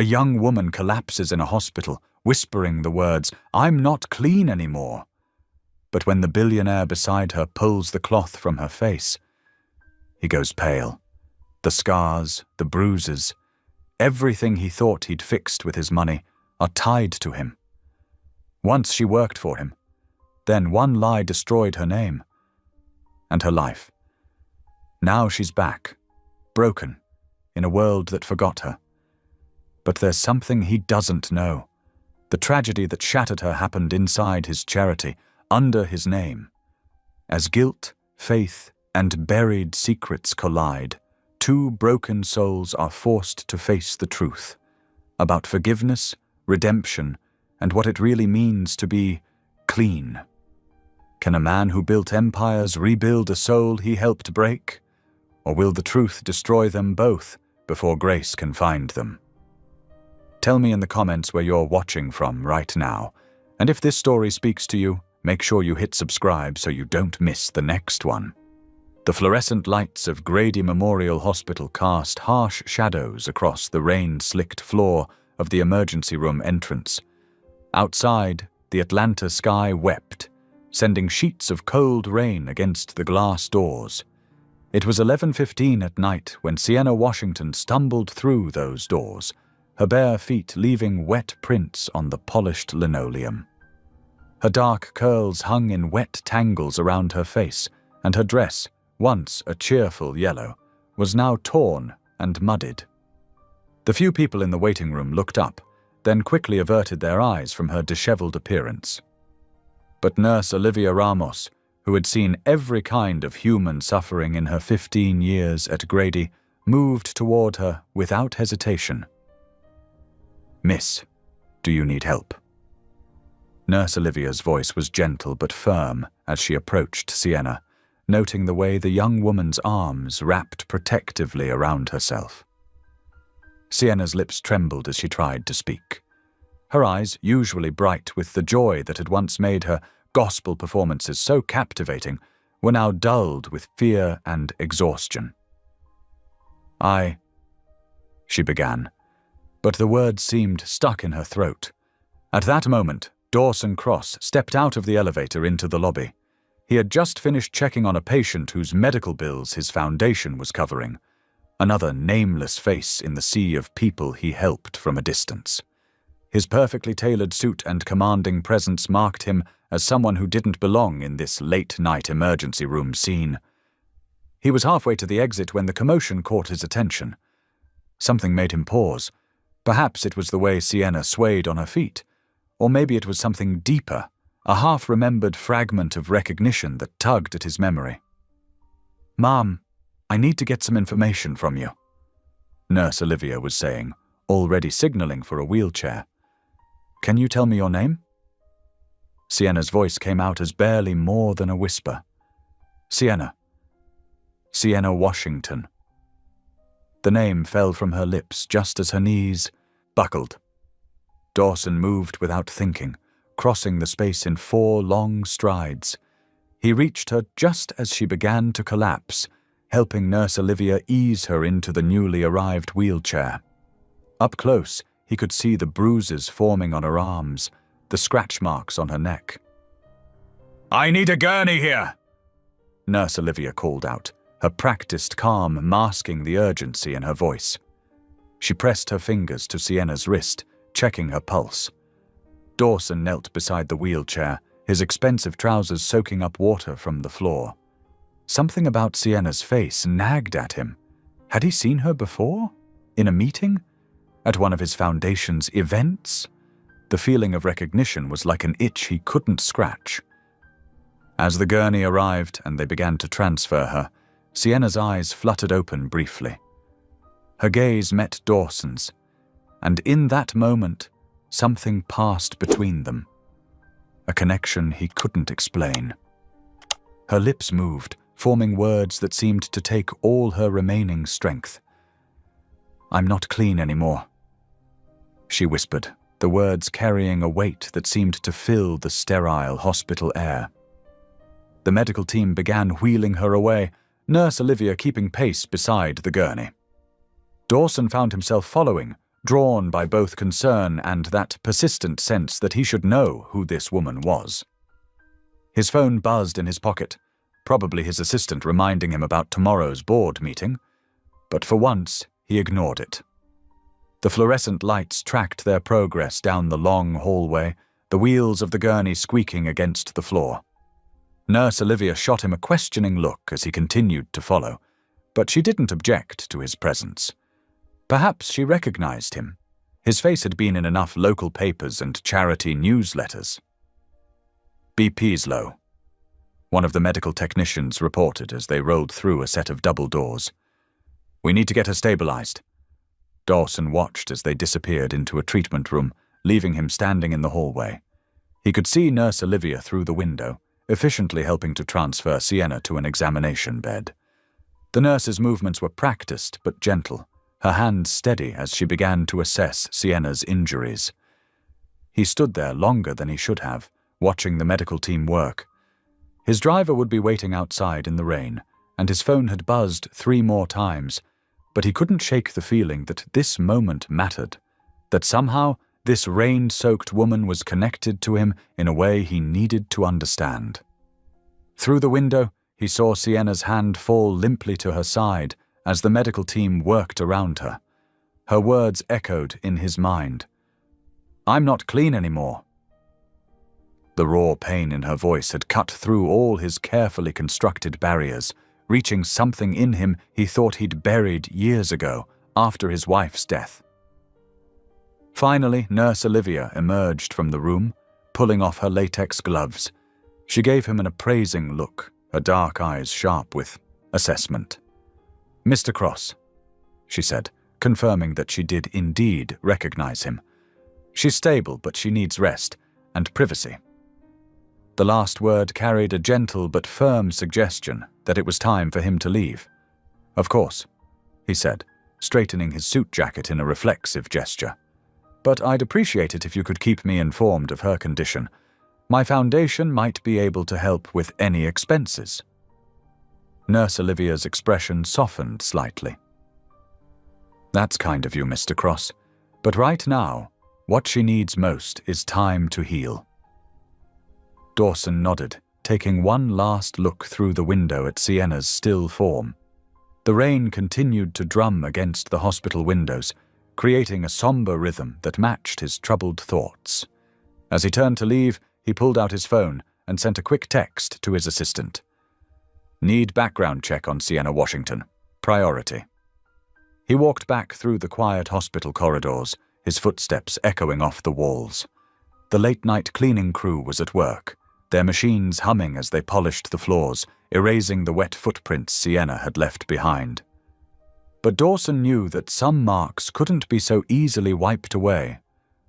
A young woman collapses in a hospital, whispering the words, "I'm not clean anymore." But when the billionaire beside her pulls the cloth from her face, he goes pale. The scars, the bruises, everything he thought he'd fixed with his money are tied to him. Once she worked for him. Then one lie destroyed her name and her life. Now she's back, broken, in a world that forgot her. But there's something he doesn't know. The tragedy that shattered her happened inside his charity, under his name. As guilt, faith, and buried secrets collide, two broken souls are forced to face the truth about forgiveness, redemption, and what it really means to be clean. Can a man who built empires rebuild a soul he helped break? Or will the truth destroy them both before grace can find them? Tell me in the comments where you're watching from right now, and if this story speaks to you, make sure you hit subscribe so you don't miss the next one. The fluorescent lights of Grady Memorial Hospital cast harsh shadows across the rain-slicked floor of the emergency room entrance. Outside, the Atlanta sky wept, sending sheets of cold rain against the glass doors. It was 11:15 at night when Sienna Washington stumbled through those doors, her bare feet leaving wet prints on the polished linoleum. Her dark curls hung in wet tangles around her face, and her dress, once a cheerful yellow, was now torn and muddied. The few people in the waiting room looked up, then quickly averted their eyes from her disheveled appearance. But Nurse Olivia Ramos, who had seen every kind of human suffering in her 15 years at Grady, moved toward her without hesitation. "Miss, do you need help?" Nurse Olivia's voice was gentle but firm as she approached Sienna, noting the way the young woman's arms wrapped protectively around herself. Sienna's lips trembled as she tried to speak. Her eyes, usually bright with the joy that had once made her gospel performances so captivating, were now dulled with fear and exhaustion. She began, but the words seemed stuck in her throat. At that moment, Dawson Cross stepped out of the elevator into the lobby. He had just finished checking on a patient whose medical bills his foundation was covering, another nameless face in the sea of people he helped from a distance. His perfectly tailored suit and commanding presence marked him as someone who didn't belong in this late-night emergency room scene. He was halfway to the exit when the commotion caught his attention. Something made him pause. Perhaps it was the way Sienna swayed on her feet, or maybe it was something deeper, a half-remembered fragment of recognition that tugged at his memory. "Mom, I need to get some information from you," Nurse Olivia was saying, already signaling for a wheelchair. "Can you tell me your name?" Sienna's voice came out as barely more than a whisper. Sienna Washington." The name fell from her lips just as her knees buckled. Dawson moved without thinking, crossing the space in 4 long strides. He reached her just as she began to collapse, helping Nurse Olivia ease her into the newly arrived wheelchair. Up close, he could see the bruises forming on her arms, the scratch marks on her neck. "I need a gurney here," Nurse Olivia called out, her practiced calm masking the urgency in her voice. She pressed her fingers to Sienna's wrist, checking her pulse. Dawson knelt beside the wheelchair, his expensive trousers soaking up water from the floor. Something about Sienna's face nagged at him. Had he seen her before? In a meeting? At one of his foundation's events? The feeling of recognition was like an itch he couldn't scratch. As the gurney arrived and they began to transfer her, Sienna's eyes fluttered open briefly. Her gaze met Dawson's, and in that moment, something passed between them. A connection he couldn't explain. Her lips moved, forming words that seemed to take all her remaining strength. "I'm not clean anymore," she whispered, the words carrying a weight that seemed to fill the sterile hospital air. The medical team began wheeling her away, Nurse Olivia keeping pace beside the gurney. Dawson found himself following, drawn by both concern and that persistent sense that he should know who this woman was. His phone buzzed in his pocket, probably his assistant reminding him about tomorrow's board meeting, but for once he ignored it. The fluorescent lights tracked their progress down the long hallway, the wheels of the gurney squeaking against the floor. Nurse Olivia shot him a questioning look as he continued to follow, but she didn't object to his presence. Perhaps she recognized him. His face had been in enough local papers and charity newsletters. "BP's low," one of the medical technicians reported as they rolled through a set of double doors. "We need to get her stabilized." Dawson watched as they disappeared into a treatment room, leaving him standing in the hallway. He could see Nurse Olivia through the window, efficiently helping to transfer Sienna to an examination bed. The nurse's movements were practiced but gentle, her hands steady as she began to assess Sienna's injuries. He stood there longer than he should have, watching the medical team work. His driver would be waiting outside in the rain, and his phone had buzzed 3 more times, but he couldn't shake the feeling that this moment mattered, that somehow this rain-soaked woman was connected to him in a way he needed to understand. Through the window, he saw Sienna's hand fall limply to her side as the medical team worked around her. Her words echoed in his mind. "I'm not clean anymore." The raw pain in her voice had cut through all his carefully constructed barriers, reaching something in him he thought he'd buried years ago, after his wife's death. Finally, Nurse Olivia emerged from the room, pulling off her latex gloves. She gave him an appraising look, her dark eyes sharp with assessment. "Mr. Cross," she said, confirming that she did indeed recognize him. "She's stable, but she needs rest and privacy." The last word carried a gentle but firm suggestion that it was time for him to leave. "Of course," he said, straightening his suit jacket in a reflexive gesture. "But I'd appreciate it if you could keep me informed of her condition. My foundation might be able to help with any expenses." Nurse Olivia's expression softened slightly. "That's kind of you, Mr. Cross, but right now, what she needs most is time to heal." Dawson nodded, taking one last look through the window at Sienna's still form. The rain continued to drum against the hospital windows, creating a somber rhythm that matched his troubled thoughts. As he turned to leave, he pulled out his phone and sent a quick text to his assistant. "Need background check on Sienna Washington. Priority." He walked back through the quiet hospital corridors, his footsteps echoing off the walls. The late-night cleaning crew was at work, their machines humming as they polished the floors, erasing the wet footprints Sienna had left behind. But Dawson knew that some marks couldn't be so easily wiped away.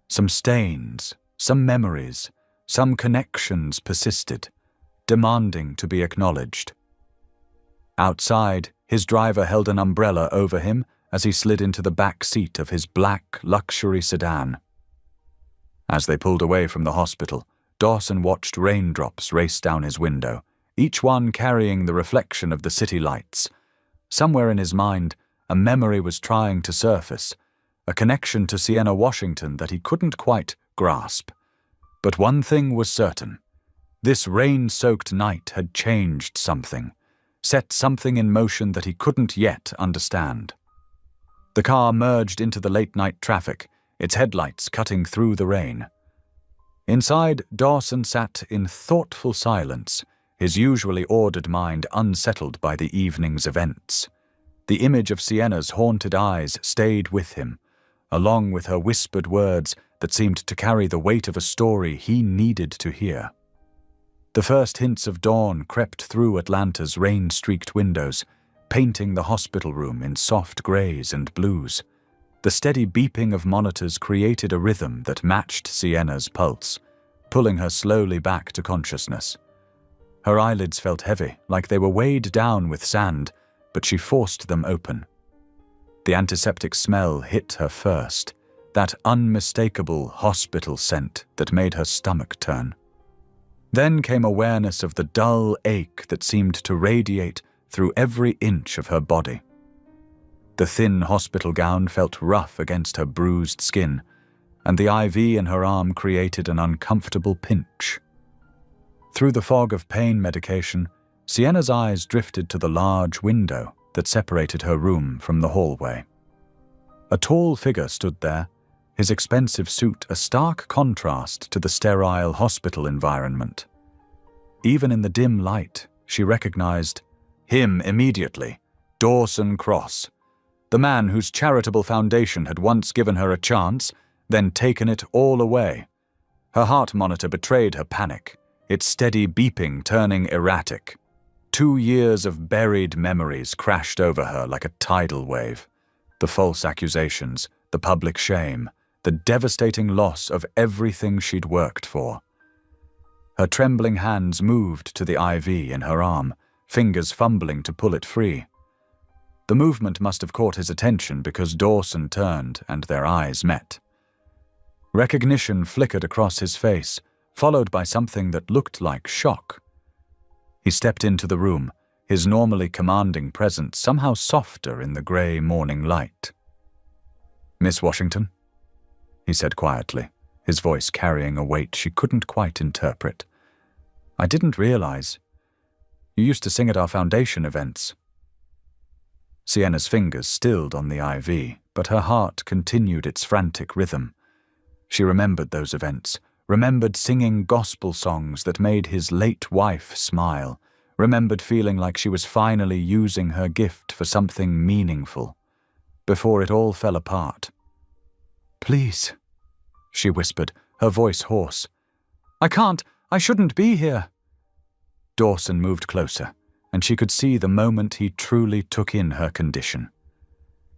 Some stains, some memories, some connections persisted, demanding to be acknowledged. Outside, his driver held an umbrella over him as he slid into the back seat of his black luxury sedan. As they pulled away from the hospital, Dawson watched raindrops race down his window, each one carrying the reflection of the city lights. Somewhere in his mind, a memory was trying to surface, a connection to Sienna Washington that he couldn't quite grasp. But one thing was certain. This rain-soaked night had changed something, set something in motion that he couldn't yet understand. The car merged into the late-night traffic, its headlights cutting through the rain. Inside, Dawson sat in thoughtful silence, his usually ordered mind unsettled by the evening's events. The image of Sienna's haunted eyes stayed with him, along with her whispered words that seemed to carry the weight of a story he needed to hear. The first hints of dawn crept through Atlanta's rain-streaked windows, painting the hospital room in soft grays and blues. The steady beeping of monitors created a rhythm that matched Sienna's pulse, pulling her slowly back to consciousness. Her eyelids felt heavy, like they were weighed down with sand, but she forced them open. The antiseptic smell hit her first, that unmistakable hospital scent that made her stomach turn. Then came awareness of the dull ache that seemed to radiate through every inch of her body. The thin hospital gown felt rough against her bruised skin, and the IV in her arm created an uncomfortable pinch. Through the fog of pain medication, Sienna's eyes drifted to the large window that separated her room from the hallway. A tall figure stood there, his expensive suit a stark contrast to the sterile hospital environment. Even in the dim light, she recognized him immediately, Dawson Cross, the man whose charitable foundation had once given her a chance, then taken it all away. Her heart monitor betrayed her panic, its steady beeping turning erratic. 2 years of buried memories crashed over her like a tidal wave. The false accusations, the public shame, the devastating loss of everything she'd worked for. Her trembling hands moved to the IV in her arm, fingers fumbling to pull it free. The movement must have caught his attention because Dawson turned and their eyes met. Recognition flickered across his face, followed by something that looked like shock. He stepped into the room, his normally commanding presence somehow softer in the grey morning light. "Miss Washington?" he said quietly, his voice carrying a weight she couldn't quite interpret. "I didn't realize. You used to sing at our foundation events." Sienna's fingers stilled on the IV, but her heart continued its frantic rhythm. She remembered those events, remembered singing gospel songs that made his late wife smile, remembered feeling like she was finally using her gift for something meaningful, before it all fell apart. "Please," she whispered, her voice hoarse. I shouldn't be here." Dawson moved closer, and she could see the moment he truly took in her condition.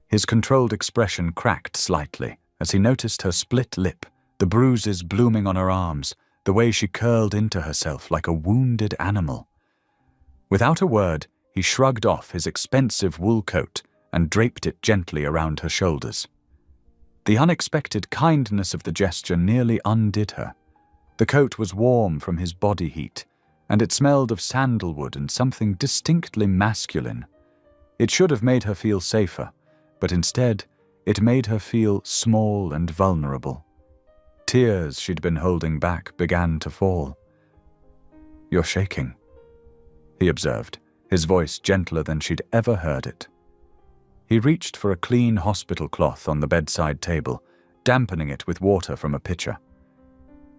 His controlled expression cracked slightly as he noticed her split lip, the bruises blooming on her arms, the way she curled into herself like a wounded animal. Without a word, he shrugged off his expensive wool coat and draped it gently around her shoulders. The unexpected kindness of the gesture nearly undid her. The coat was warm from his body heat, and it smelled of sandalwood and something distinctly masculine. It should have made her feel safer, but instead, it made her feel small and vulnerable. Tears she'd been holding back began to fall. "You're shaking," he observed, his voice gentler than she'd ever heard it. He reached for a clean hospital cloth on the bedside table, dampening it with water from a pitcher.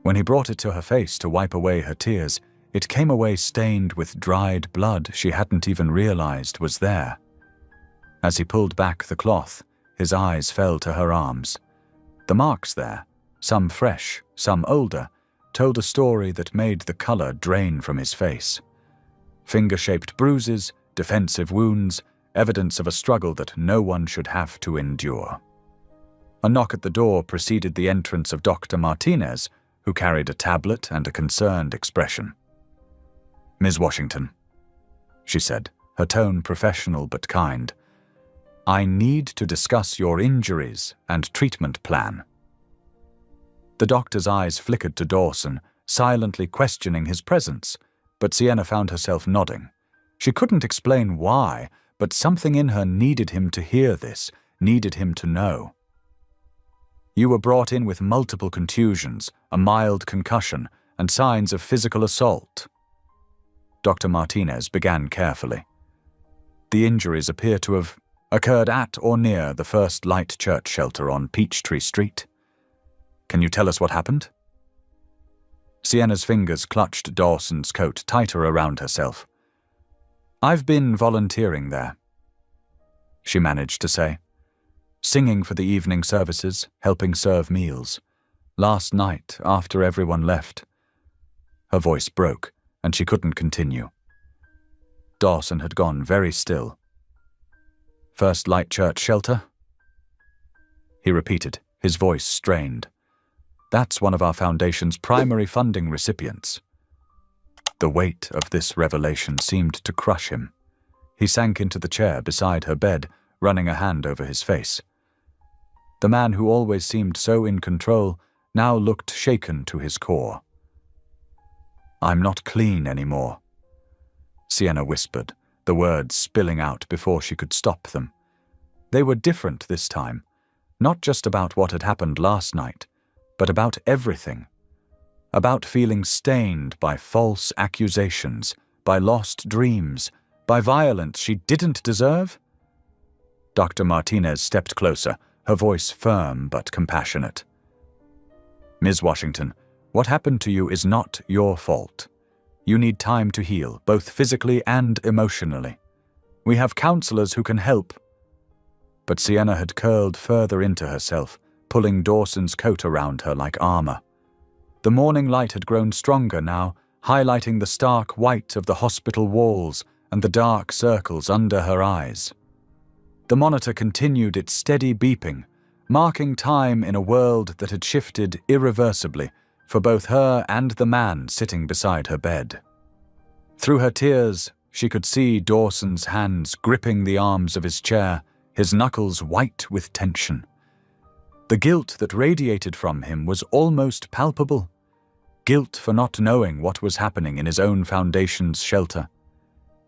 When he brought it to her face to wipe away her tears, it came away stained with dried blood she hadn't even realized was there. As he pulled back the cloth, his eyes fell to her arms. The marks there, some fresh, some older, told a story that made the color drain from his face. Finger-shaped bruises, defensive wounds, evidence of a struggle that no one should have to endure. A knock at the door preceded the entrance of Dr. Martinez, who carried a tablet and a concerned expression. "Ms. Washington," she said, her tone professional but kind, "I need to discuss your injuries and treatment plan." The doctor's eyes flickered to Dawson, silently questioning his presence, but Sienna found herself nodding. She couldn't explain why, but something in her needed him to hear this, needed him to know. "You were brought in with multiple contusions, a mild concussion, and signs of physical assault." Dr. Martinez began carefully. "The injuries appear to have occurred at or near the First Light Church shelter on Peachtree Street. Can you tell us what happened?" Sienna's fingers clutched Dawson's coat tighter around herself. "I've been volunteering there," she managed to say. "Singing for the evening services, helping serve meals. Last night, after everyone left." Her voice broke, and she couldn't continue. Dawson had gone very still. "First Light Church shelter?" he repeated, his voice strained. "That's one of our foundation's primary funding recipients." The weight of this revelation seemed to crush him. He sank into the chair beside her bed, running a hand over his face. The man who always seemed so in control now looked shaken to his core. "I'm not clean anymore," Sienna whispered, the words spilling out before she could stop them. They were different this time, not just about what had happened last night, but about everything. About feeling stained by false accusations, by lost dreams, by violence she didn't deserve. Dr. Martinez stepped closer, her voice firm but compassionate. Ms. Washington, what happened to you is not your fault. You need time to heal, both physically and emotionally. We have counselors who can help. But Sienna had curled further into herself, pulling Dawson's coat around her like armor. The morning light had grown stronger now, highlighting the stark white of the hospital walls and the dark circles under her eyes. The monitor continued its steady beeping, marking time in a world that had shifted irreversibly for both her and the man sitting beside her bed. Through her tears, she could see Dawson's hands gripping the arms of his chair, his knuckles white with tension. The guilt that radiated from him was almost palpable. Guilt for not knowing what was happening in his own foundation's shelter.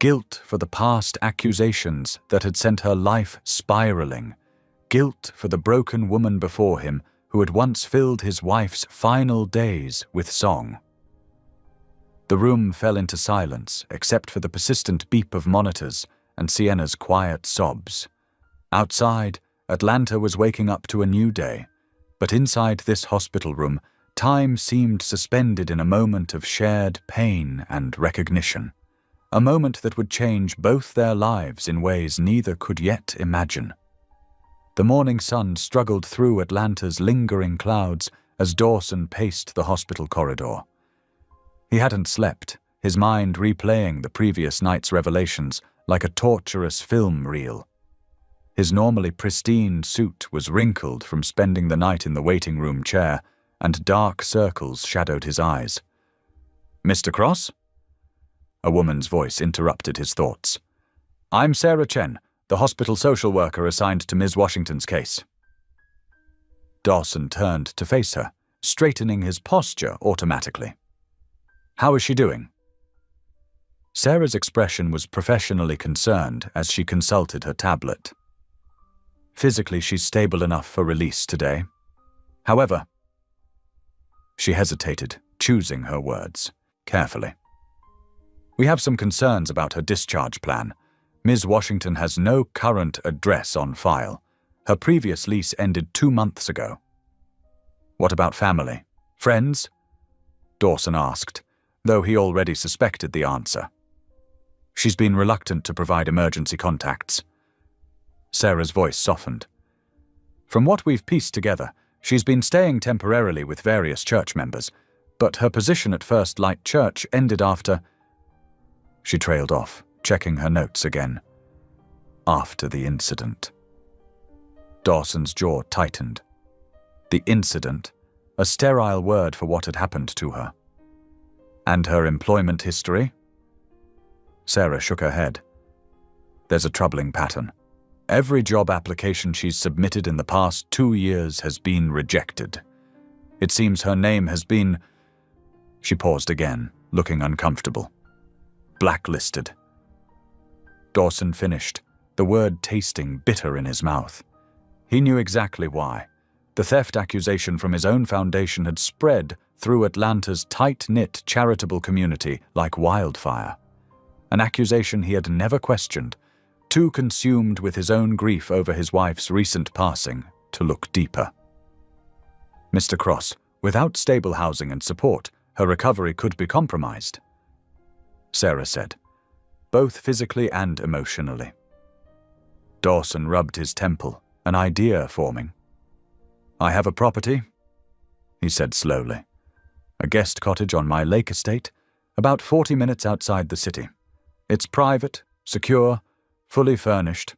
Guilt for the past accusations that had sent her life spiraling. Guilt for the broken woman before him who had once filled his wife's final days with song. The room fell into silence except for the persistent beep of monitors and Sienna's quiet sobs. Outside, Atlanta was waking up to a new day, but inside this hospital room, time seemed suspended in a moment of shared pain and recognition, a moment that would change both their lives in ways neither could yet imagine. The morning sun struggled through Atlanta's lingering clouds as Dawson paced the hospital corridor. He hadn't slept, his mind replaying the previous night's revelations like a torturous film reel. His normally pristine suit was wrinkled from spending the night in the waiting room chair, and dark circles shadowed his eyes. "Mr. Cross?" A woman's voice interrupted his thoughts. "I'm Sarah Chen, the hospital social worker assigned to Ms. Washington's case." Dawson turned to face her, straightening his posture automatically. "How is she doing?" Sarah's expression was professionally concerned as she consulted her tablet. "Physically, she's stable enough for release today. However," she hesitated, choosing her words carefully, "we have some concerns about her discharge plan. Ms. Washington has no current address on file. Her previous lease ended 2 months ago." "What about family? Friends?" Dawson asked, though he already suspected the answer. "She's been reluctant to provide emergency contacts." Sarah's voice softened. "From what we've pieced together, she's been staying temporarily with various church members, but her position at First Light Church ended after—" She trailed off, checking her notes again. "After the incident." Dawson's jaw tightened. The incident, a sterile word for what had happened to her. "And her employment history?" Sarah shook her head. "There's a troubling pattern. Every job application she's submitted in the past 2 years has been rejected. It seems her name has been—" She paused again, looking uncomfortable. "Blacklisted." Dawson finished, the word tasting bitter in his mouth. He knew exactly why. The theft accusation from his own foundation had spread through Atlanta's tight-knit charitable community like wildfire. An accusation he had never questioned, too consumed with his own grief over his wife's recent passing to look deeper. "Mr. Cross, without stable housing and support, her recovery could be compromised," Sarah said, "both physically and emotionally." Dawson rubbed his temple, an idea forming. "I have a property," he said slowly. "A guest cottage on my lake estate, about 40 minutes outside the city. It's private, secure, fully furnished."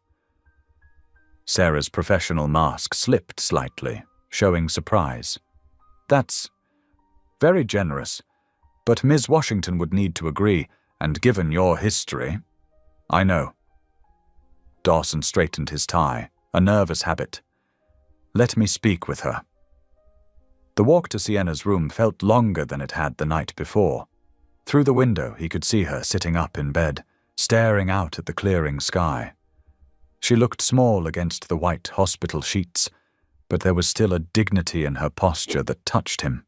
Sarah's professional mask slipped slightly, showing surprise. "That's very generous, but Ms. Washington would need to agree, and given your history—" "I know." Dawson straightened his tie, a nervous habit. "Let me speak with her." The walk to Sienna's room felt longer than it had the night before. Through the window, he could see her sitting up in bed, staring out at the clearing sky. She looked small against the white hospital sheets, but there was still a dignity in her posture that touched him.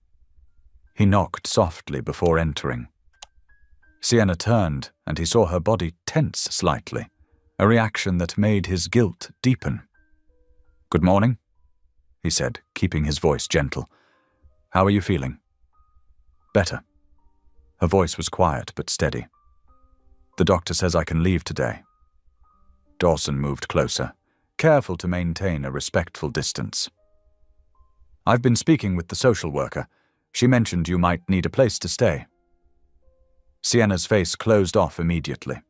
He knocked softly before entering. Sienna turned, and he saw her body tense slightly, a reaction that made his guilt deepen. "Good morning," he said, keeping his voice gentle. "How are you feeling?" "Better." Her voice was quiet but steady. "The doctor says I can leave today." Dawson moved closer, careful to maintain a respectful distance. "I've been speaking with the social worker. She mentioned you might need a place to stay." Sienna's face closed off immediately.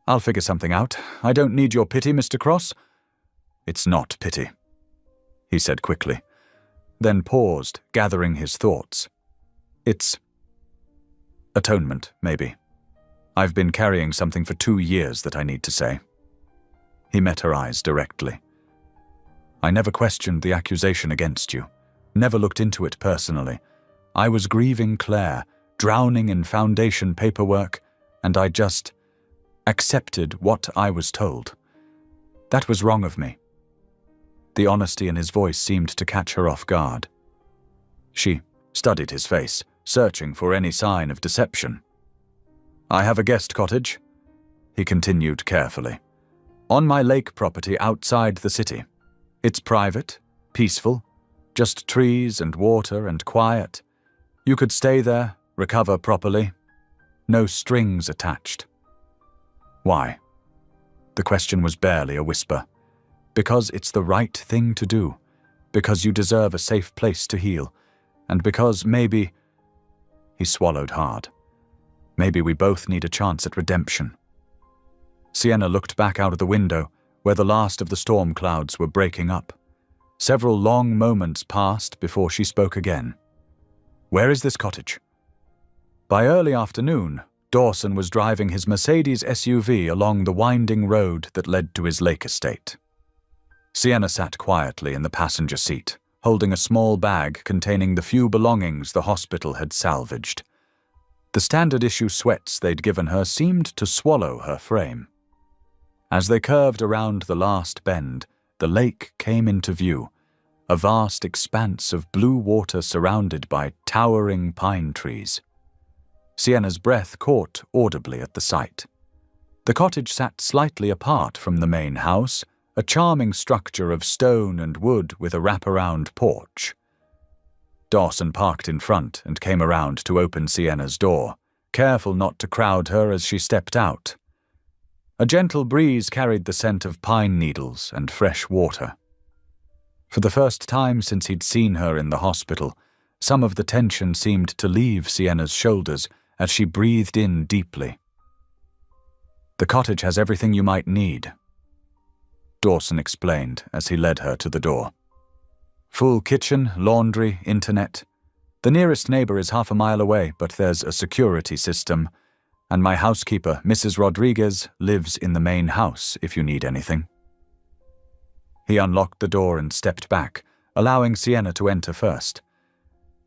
"I'll figure something out. I don't need your pity, Mr. Cross." "It's not pity," he said quickly, then paused, gathering his thoughts. "It's atonement, maybe. I've been carrying something for 2 years that I need to say." He met her eyes directly. "I never questioned the accusation against you, never looked into it personally. I was grieving Claire, drowning in foundation paperwork, and I just accepted what I was told. That was wrong of me." The honesty in his voice seemed to catch her off guard. She studied his face, searching for any sign of deception. "I have a guest cottage," he continued carefully, "on my lake property outside the city. It's private, peaceful, just trees and water and quiet. You could stay there, recover properly. No strings attached." "Why?" The question was barely a whisper. "Because it's the right thing to do, because you deserve a safe place to heal, and because maybe—" He swallowed hard. "Maybe we both need a chance at redemption." Sienna looked back out of the window, where the last of the storm clouds were breaking up. Several long moments passed before she spoke again. "Where is this cottage?" By early afternoon, Dawson was driving his Mercedes SUV along the winding road that led to his lake estate. Sienna sat quietly in the passenger seat, holding a small bag containing the few belongings the hospital had salvaged. The standard-issue sweats they'd given her seemed to swallow her frame. As they curved around the last bend, the lake came into view, a vast expanse of blue water surrounded by towering pine trees. Sienna's breath caught audibly at the sight. The cottage sat slightly apart from the main house, a charming structure of stone and wood with a wraparound porch. Dawson parked in front and came around to open Sienna's door, careful not to crowd her as she stepped out. A gentle breeze carried the scent of pine needles and fresh water. For the first time since he'd seen her in the hospital, some of the tension seemed to leave Sienna's shoulders as she breathed in deeply. "The cottage has everything you might need," Dawson explained as he led her to the door. "Full kitchen, laundry, internet. The nearest neighbor is 1/2 mile away, but there's a security system, and my housekeeper, Mrs. Rodriguez, lives in the main house if you need anything." He unlocked the door and stepped back, allowing Sienna to enter first.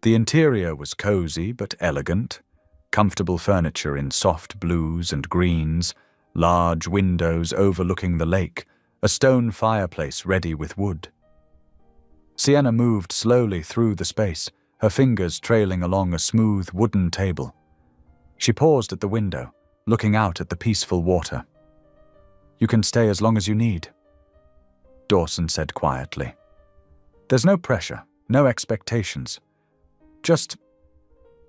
The interior was cozy but elegant, comfortable furniture in soft blues and greens, large windows overlooking the lake, a stone fireplace ready with wood. Sienna moved slowly through the space, her fingers trailing along a smooth wooden table. She paused at the window, looking out at the peaceful water. "You can stay as long as you need," Dawson said quietly. "There's no pressure, no expectations. Just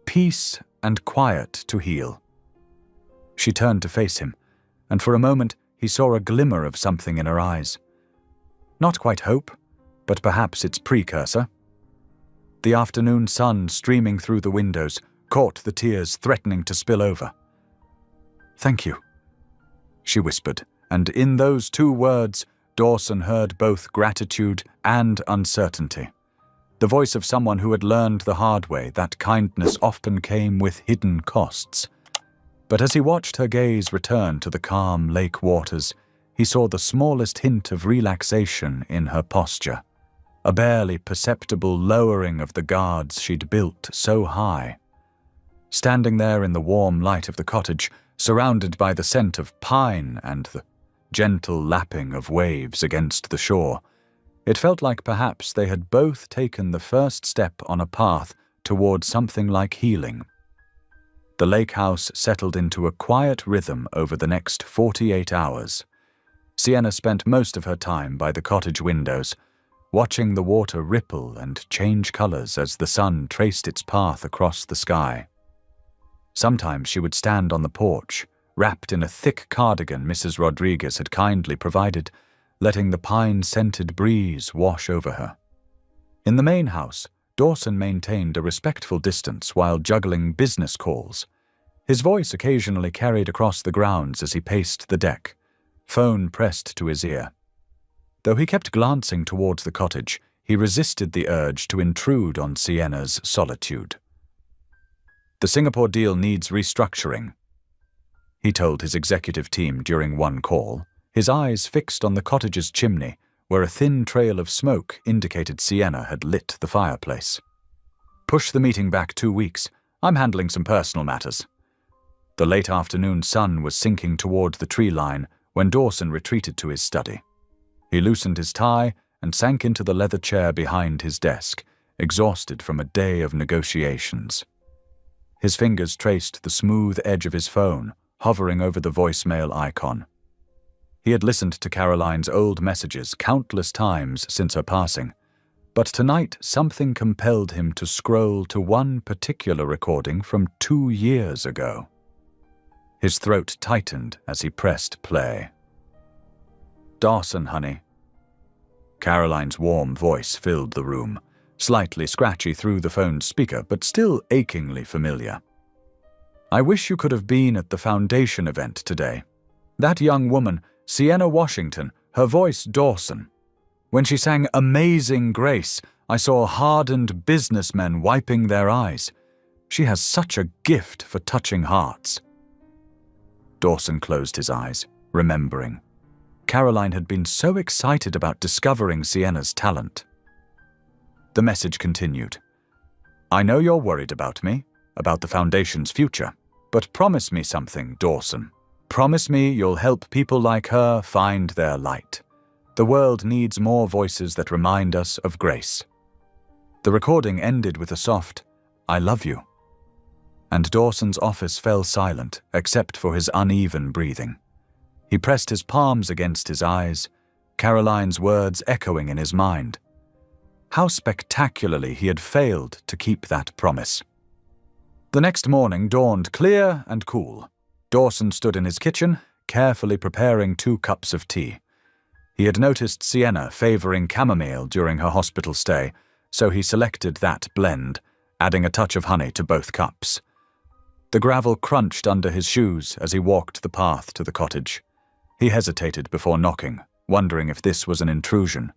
peace and quiet to heal." She turned to face him, and for a moment he saw a glimmer of something in her eyes. Not quite hope, but perhaps its precursor. The afternoon sun streaming through the windows caught the tears threatening to spill over. "Thank you," she whispered, and in those 2 words, Dawson heard both gratitude and uncertainty. The voice of someone who had learned the hard way that kindness often came with hidden costs. But as he watched her gaze return to the calm lake waters, he saw the smallest hint of relaxation in her posture, a barely perceptible lowering of the guards she'd built so high. Standing there in the warm light of the cottage, surrounded by the scent of pine and the gentle lapping of waves against the shore. It felt like perhaps they had both taken the first step on a path toward something like healing. The lake house settled into a quiet rhythm over the next 48 hours. Sienna spent most of her time by the cottage windows, watching the water ripple and change colors as the sun traced its path across the sky. Sometimes she would stand on the porch, wrapped in a thick cardigan Mrs. Rodriguez had kindly provided, letting the pine-scented breeze wash over her. In the main house, Dawson maintained a respectful distance while juggling business calls. His voice occasionally carried across the grounds as he paced the deck, phone pressed to his ear. Though he kept glancing towards the cottage, he resisted the urge to intrude on Sienna's solitude. "The Singapore deal needs restructuring," he told his executive team during one call, his eyes fixed on the cottage's chimney, where a thin trail of smoke indicated Sienna had lit the fireplace. "Push the meeting back 2 weeks. I'm handling some personal matters." The late afternoon sun was sinking toward the tree line when Dawson retreated to his study. He loosened his tie and sank into the leather chair behind his desk, exhausted from a day of negotiations. His fingers traced the smooth edge of his phone, hovering over the voicemail icon. He had listened to Caroline's old messages countless times since her passing, but tonight something compelled him to scroll to one particular recording from 2 years ago. His throat tightened as he pressed play. "Dawson, honey." Caroline's warm voice filled the room, slightly scratchy through the phone's speaker, but still achingly familiar. "I wish you could have been at the foundation event today. That young woman, Sienna Washington, her voice Dawson. When she sang Amazing Grace, I saw hardened businessmen wiping their eyes. She has such a gift for touching hearts." Dawson closed his eyes, remembering. Caroline had been so excited about discovering Sienna's talent. The message continued. "I know you're worried about me, about the Foundation's future, but promise me something, Dawson. Promise me you'll help people like her find their light. The world needs more voices that remind us of grace." The recording ended with a soft, "I love you." And Dawson's office fell silent, except for his uneven breathing. He pressed his palms against his eyes, Caroline's words echoing in his mind. How spectacularly he had failed to keep that promise. The next morning dawned clear and cool. Dawson stood in his kitchen, carefully preparing 2 cups of tea. He had noticed Sienna favoring chamomile during her hospital stay, so he selected that blend, adding a touch of honey to both cups. The gravel crunched under his shoes as he walked the path to the cottage. He hesitated before knocking, wondering if this was an intrusion.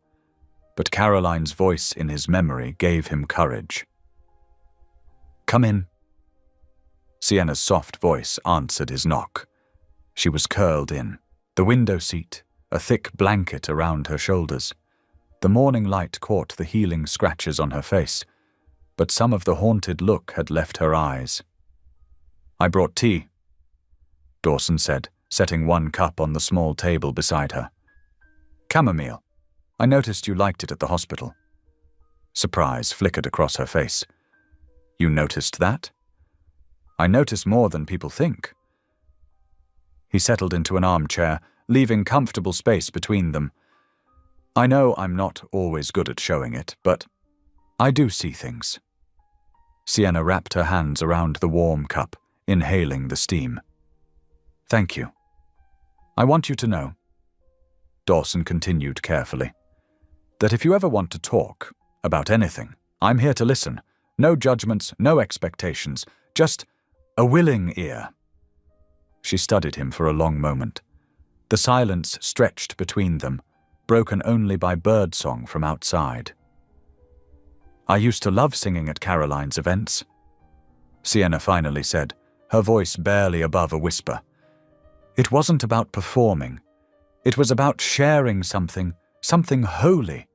But Caroline's voice in his memory gave him courage. "Come in." Sienna's soft voice answered his knock. She was curled in, the window seat, a thick blanket around her shoulders. The morning light caught the healing scratches on her face, but some of the haunted look had left her eyes. "I brought tea," Dawson said, setting 1 cup on the small table beside her. "Chamomile. I noticed you liked it at the hospital." Surprise flickered across her face. "You noticed that?" "I notice more than people think." He settled into an armchair, leaving comfortable space between them. "I know I'm not always good at showing it, but I do see things." Sienna wrapped her hands around the warm cup, inhaling the steam. "Thank you. I want you to know," Dawson continued carefully, "that if you ever want to talk about anything, I'm here to listen. No judgments, no expectations, just a willing ear." She studied him for a long moment. The silence stretched between them, broken only by birdsong from outside. "I used to love singing at Caroline's events," Sienna finally said, her voice barely above a whisper. "It wasn't about performing. It was about sharing something holy.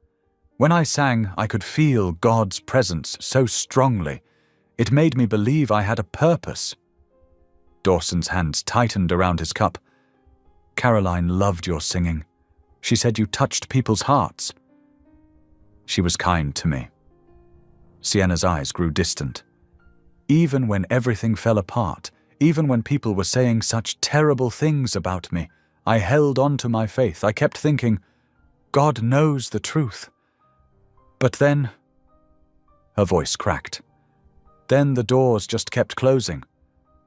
When I sang, I could feel God's presence so strongly. It made me believe I had a purpose." Dawson's hands tightened around his cup. Caroline loved your singing. She said you touched people's hearts. She was kind to me. Sienna's eyes grew distant. Even when everything fell apart, even when people were saying such terrible things about me, I held on to my faith. I kept thinking, God knows the truth. But then, her voice cracked. Then the doors just kept closing.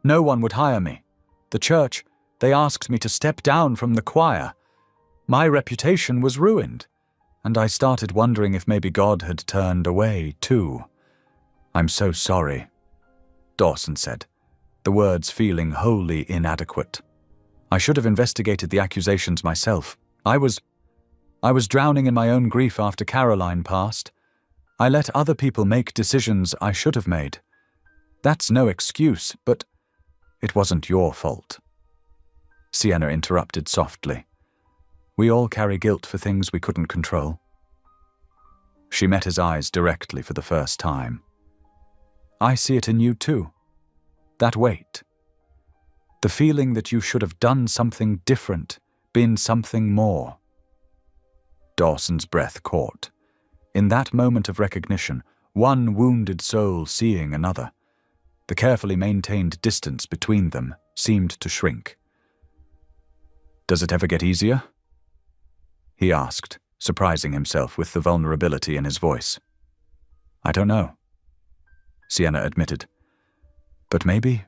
No one would hire me. The church, they asked me to step down from the choir. My reputation was ruined, and I started wondering if maybe God had turned away too. I'm so sorry, Dawson said, the words feeling wholly inadequate. I should have investigated the accusations myself. I was drowning in my own grief after Caroline passed. I let other people make decisions I should have made. That's no excuse, but it wasn't your fault. Sienna interrupted softly. We all carry guilt for things we couldn't control. She met his eyes directly for the first time. I see it in you too. That weight. The feeling that you should have done something different, been something more. Dawson's breath caught. In that moment of recognition, one wounded soul seeing another, the carefully maintained distance between them seemed to shrink. Does it ever get easier? He asked, surprising himself with the vulnerability in his voice. I don't know, Sienna admitted. But maybe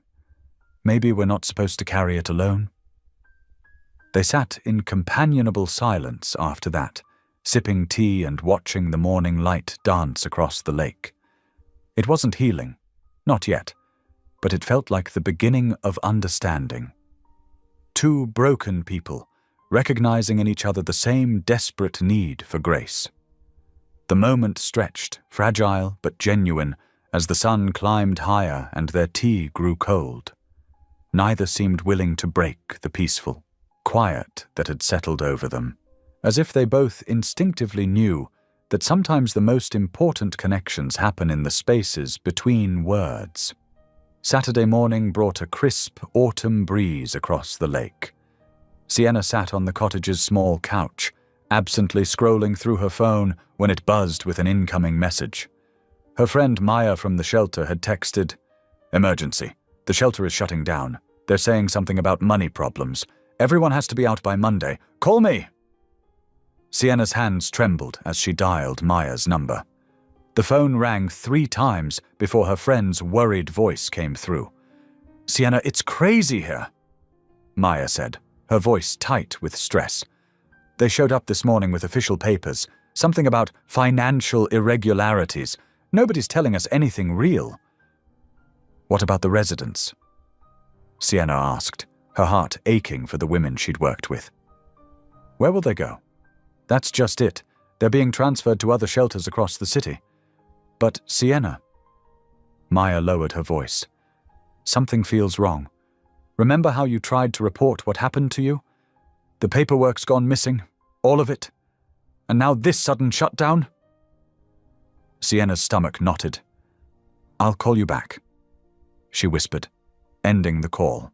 we're not supposed to carry it alone. They sat in companionable silence after that, sipping tea and watching the morning light dance across the lake. It wasn't healing, not yet, but it felt like the beginning of understanding. Two broken people, recognizing in each other the same desperate need for grace. The moment stretched, fragile but genuine, as the sun climbed higher and their tea grew cold. Neither seemed willing to break the peaceful quiet that had settled over them, as if they both instinctively knew that sometimes the most important connections happen in the spaces between words. Saturday morning brought a crisp autumn breeze across the lake. Sienna sat on the cottage's small couch, absently scrolling through her phone when it buzzed with an incoming message. Her friend Maya from the shelter had texted, "Emergency. The shelter is shutting down. They're saying something about money problems. Everyone has to be out by Monday. Call me!" Sienna's hands trembled as she dialed Maya's number. The phone rang 3 times before her friend's worried voice came through. "Sienna, it's crazy here," Maya said, her voice tight with stress. "They showed up this morning with official papers, something about financial irregularities. Nobody's telling us anything real." "What about the residents?" Sienna asked, her heart aching for the women she'd worked with. "Where will they go?" "That's just it. They're being transferred to other shelters across the city." "But Sienna..." Maya lowered her voice. "Something feels wrong. Remember how you tried to report what happened to you? The paperwork's gone missing, all of it. And now this sudden shutdown?" Sienna's stomach knotted. "I'll call you back," she whispered, ending the call.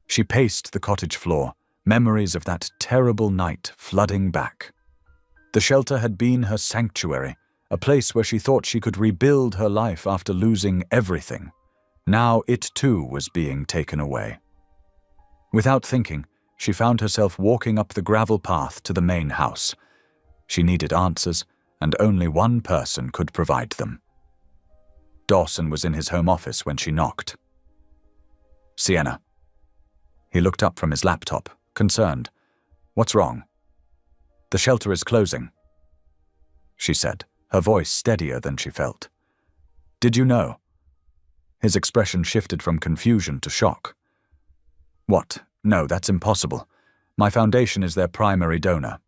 She paced the cottage floor, memories of that terrible night flooding back. The shelter had been her sanctuary, a place where she thought she could rebuild her life after losing everything. Now it too was being taken away. Without thinking, she found herself walking up the gravel path to the main house. She needed answers, and only one person could provide them. Dawson was in his home office when she knocked. "Sienna." He looked up from his laptop, concerned. "What's wrong?" "The shelter is closing," she said, her voice steadier than she felt. "Did you know?" His expression shifted from confusion to shock. "What? No, that's impossible. My foundation is their primary donor."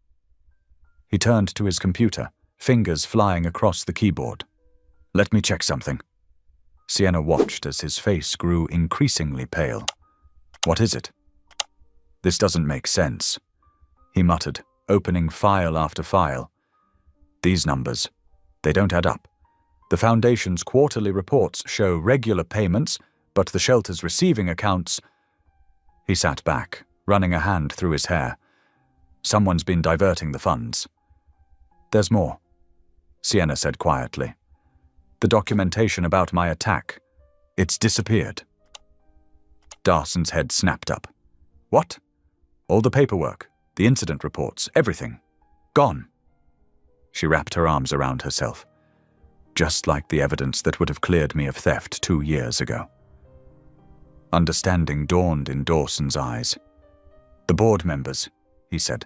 He turned to his computer, fingers flying across the keyboard. "Let me check something." Sienna watched as his face grew increasingly pale. "What is it?" "This doesn't make sense," he muttered, opening file after file. "These numbers, they don't add up. The Foundation's quarterly reports show regular payments, but the shelter's receiving accounts..." He sat back, running a hand through his hair. Someone's been diverting the funds. There's more, Sienna said quietly. The documentation about my attack. It's disappeared. Darson's head snapped up. What? All the paperwork, the incident reports, everything. Gone. She wrapped her arms around herself. Just like the evidence that would have cleared me of theft 2 years ago. Understanding dawned in Dawson's eyes. The board members, he said.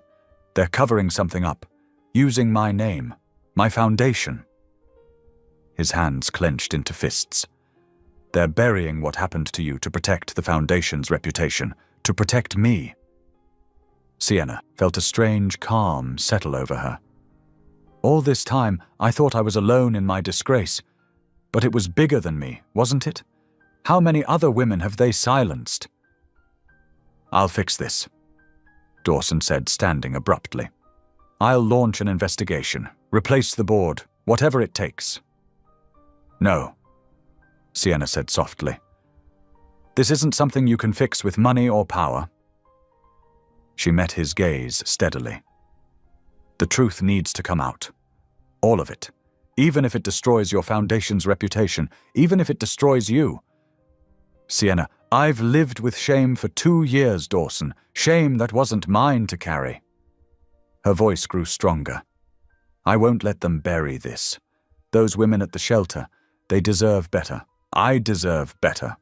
They're covering something up, using my name, my foundation. His hands clenched into fists. They're burying what happened to you to protect the foundation's reputation, to protect me. Sienna felt a strange calm settle over her. All this time, I thought I was alone in my disgrace, but it was bigger than me, wasn't it? How many other women have they silenced? I'll fix this, Dawson said, standing abruptly. I'll launch an investigation, replace the board, whatever it takes. No, Sienna said softly. This isn't something you can fix with money or power. She met his gaze steadily. The truth needs to come out. All of it. Even if it destroys your foundation's reputation. Even if it destroys you. Sienna, I've lived with shame for 2 years, Dawson. Shame that wasn't mine to carry. Her voice grew stronger. I won't let them bury this. Those women at the shelter, they deserve better. I deserve better.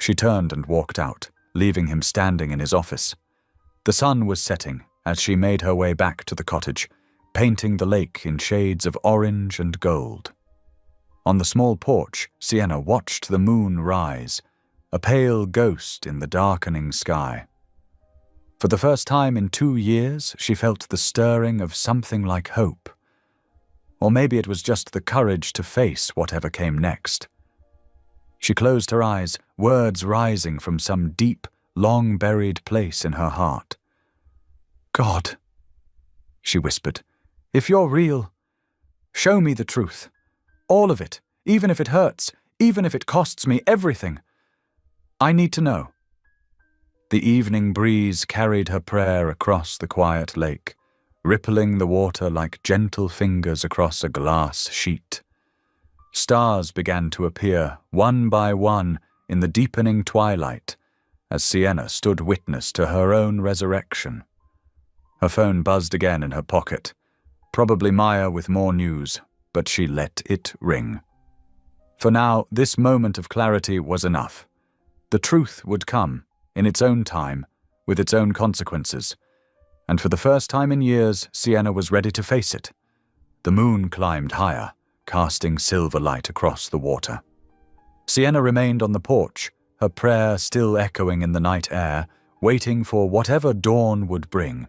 She turned and walked out, leaving him standing in his office. The sun was setting as she made her way back to the cottage, painting the lake in shades of orange and gold. On the small porch, Sienna watched the moon rise, a pale ghost in the darkening sky. For the first time in 2 years, she felt the stirring of something like hope. Or maybe it was just the courage to face whatever came next. She closed her eyes, words rising from some deep, long-buried place in her heart. God, she whispered, if you're real, show me the truth. All of it, even if it hurts, even if it costs me everything. I need to know. The evening breeze carried her prayer across the quiet lake, rippling the water like gentle fingers across a glass sheet. Stars began to appear, one by one, in the deepening twilight, as Sienna stood witness to her own resurrection. Her phone buzzed again in her pocket. Probably Maya with more news, but she let it ring. For now, this moment of clarity was enough. The truth would come, in its own time, with its own consequences. And for the first time in years, Sienna was ready to face it. The moon climbed higher, casting silver light across the water. Sienna remained on the porch, her prayer still echoing in the night air, waiting for whatever dawn would bring.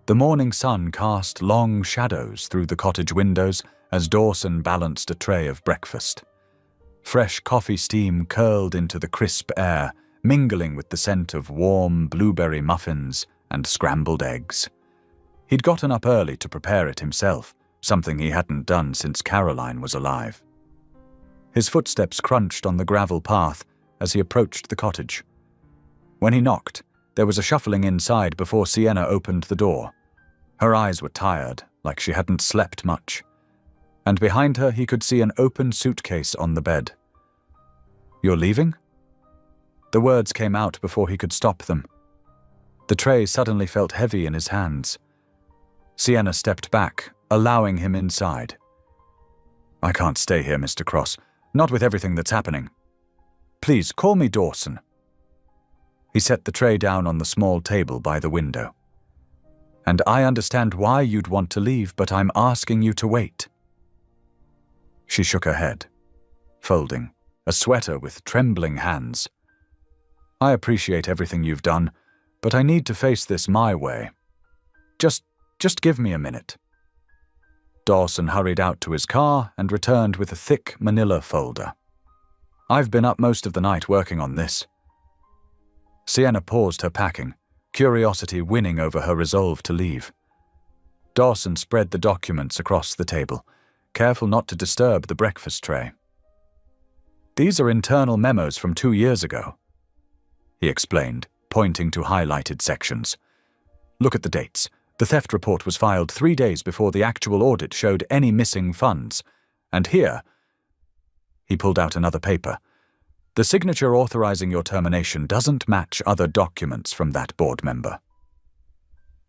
The morning sun cast long shadows through the cottage windows as Dawson balanced a tray of breakfast. Fresh coffee steam curled into the crisp air, mingling with the scent of warm blueberry muffins and scrambled eggs. He'd gotten up early to prepare it himself, something he hadn't done since Caroline was alive. His footsteps crunched on the gravel path as he approached the cottage. When he knocked, there was a shuffling inside before Sienna opened the door. Her eyes were tired, like she hadn't slept much. And behind her he could see an open suitcase on the bed. You're leaving? The words came out before he could stop them. The tray suddenly felt heavy in his hands. Sienna stepped back, allowing him inside. I can't stay here, Mr. Cross, not with everything that's happening. Please, call me Dawson. He set the tray down on the small table by the window. And I understand why you'd want to leave, but I'm asking you to wait. She shook her head, folding, a sweater with trembling hands. I appreciate everything you've done, but I need to face this my way. Just give me a minute. Dawson hurried out to his car and returned with a thick manila folder. I've been up most of the night working on this. Sienna paused her packing, curiosity winning over her resolve to leave. Dawson spread the documents across the table, careful not to disturb the breakfast tray. These are internal memos from 2 years ago, he explained, pointing to highlighted sections. Look at the dates. The theft report was filed 3 days before the actual audit showed any missing funds. And here, he pulled out another paper. The signature authorizing your termination doesn't match other documents from that board member.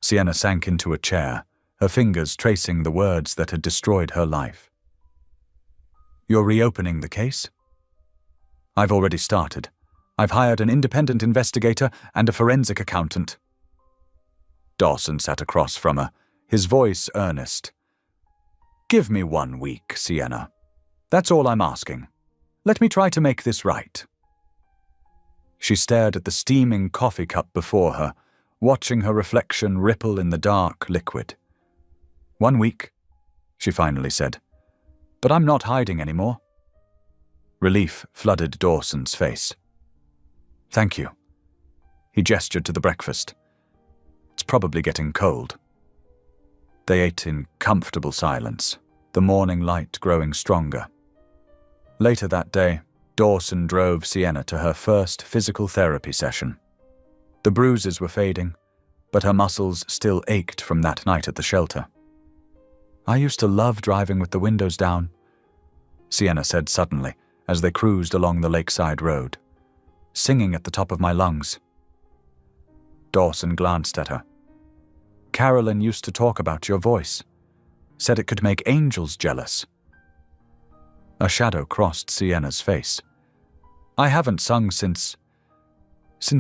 Sienna sank into a chair, her fingers tracing the words that had destroyed her life. You're reopening the case? I've already started. I've hired an independent investigator and a forensic accountant. Dawson sat across from her, his voice earnest. Give me 1 week, Sienna. That's all I'm asking. Let me try to make this right. She stared at the steaming coffee cup before her, watching her reflection ripple in the dark liquid. 1 week, she finally said. But I'm not hiding anymore. Relief flooded Dawson's face. Thank you. He gestured to the breakfast. It's probably getting cold. They ate in comfortable silence, the morning light growing stronger. Later that day, Dawson drove Sienna to her first physical therapy session. The bruises were fading, but her muscles still ached from that night at the shelter. I used to love driving with the windows down, Sienna said suddenly as they cruised along the lakeside road, singing at the top of my lungs. Dawson glanced at her. Carolyn used to talk about your voice, said it could make angels jealous. A shadow crossed Sienna's face. I haven't sung since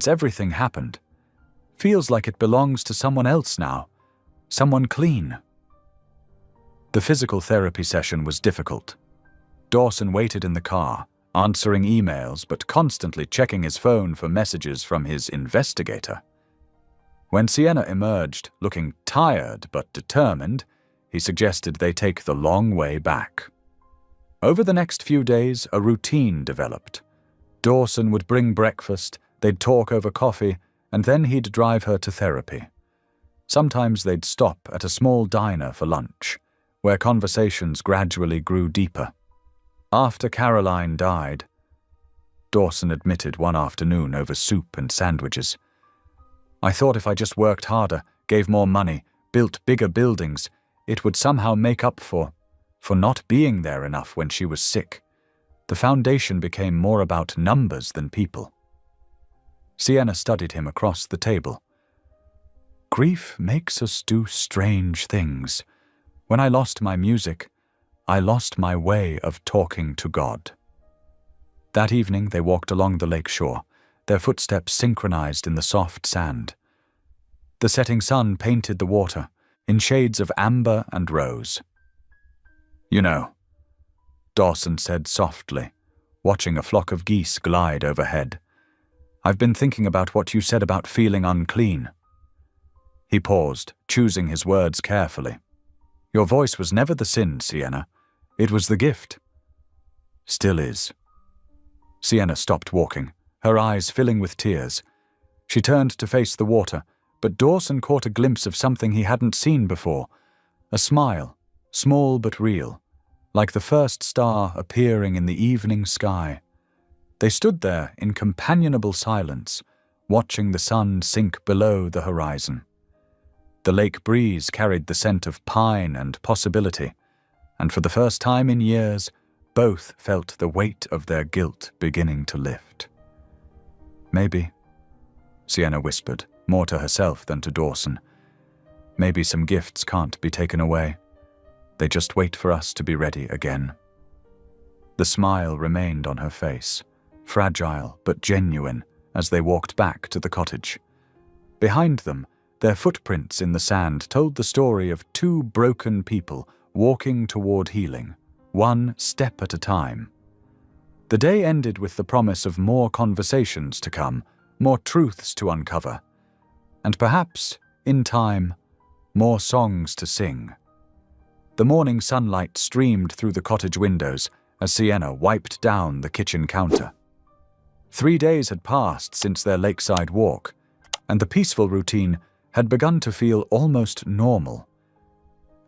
everything happened. Feels like it belongs to someone else now, someone clean. The physical therapy session was difficult. Dawson waited in the car, answering emails but constantly checking his phone for messages from his investigator. When Sienna emerged, looking tired but determined, he suggested they take the long way back. Over the next few days, a routine developed. Dawson would bring breakfast, they'd talk over coffee, and then he'd drive her to therapy. Sometimes they'd stop at a small diner for lunch, where conversations gradually grew deeper. After Caroline died, Dawson admitted one afternoon over soup and sandwiches, I thought if I just worked harder, gave more money, built bigger buildings, it would somehow make up for not being there enough when she was sick. The foundation became more about numbers than people. Sienna studied him across the table. Grief makes us do strange things. When I lost my music, I lost my way of talking to God. That evening they walked along the lake shore, their footsteps synchronized in the soft sand. The setting sun painted the water in shades of amber and rose. You know, Dawson said softly, watching a flock of geese glide overhead. I've been thinking about what you said about feeling unclean. He paused, choosing his words carefully. Your voice was never the sin, Sienna. It was the gift. Still is. Sienna stopped walking, her eyes filling with tears. She turned to face the water, but Dawson caught a glimpse of something he hadn't seen before. A smile, small but real, like the first star appearing in the evening sky. They stood there in companionable silence, watching the sun sink below the horizon. The lake breeze carried the scent of pine and possibility, and for the first time in years, both felt the weight of their guilt beginning to lift. Maybe, Sienna whispered, more to herself than to Dawson. Maybe some gifts can't be taken away. They just wait for us to be ready again. The smile remained on her face, fragile but genuine, as they walked back to the cottage. Behind them, their footprints in the sand told the story of two broken people walking toward healing, one step at a time. The day ended with the promise of more conversations to come, more truths to uncover, and perhaps, in time, more songs to sing. The morning sunlight streamed through the cottage windows as Sienna wiped down the kitchen counter. 3 days had passed since their lakeside walk, and the peaceful routine had begun to feel almost normal.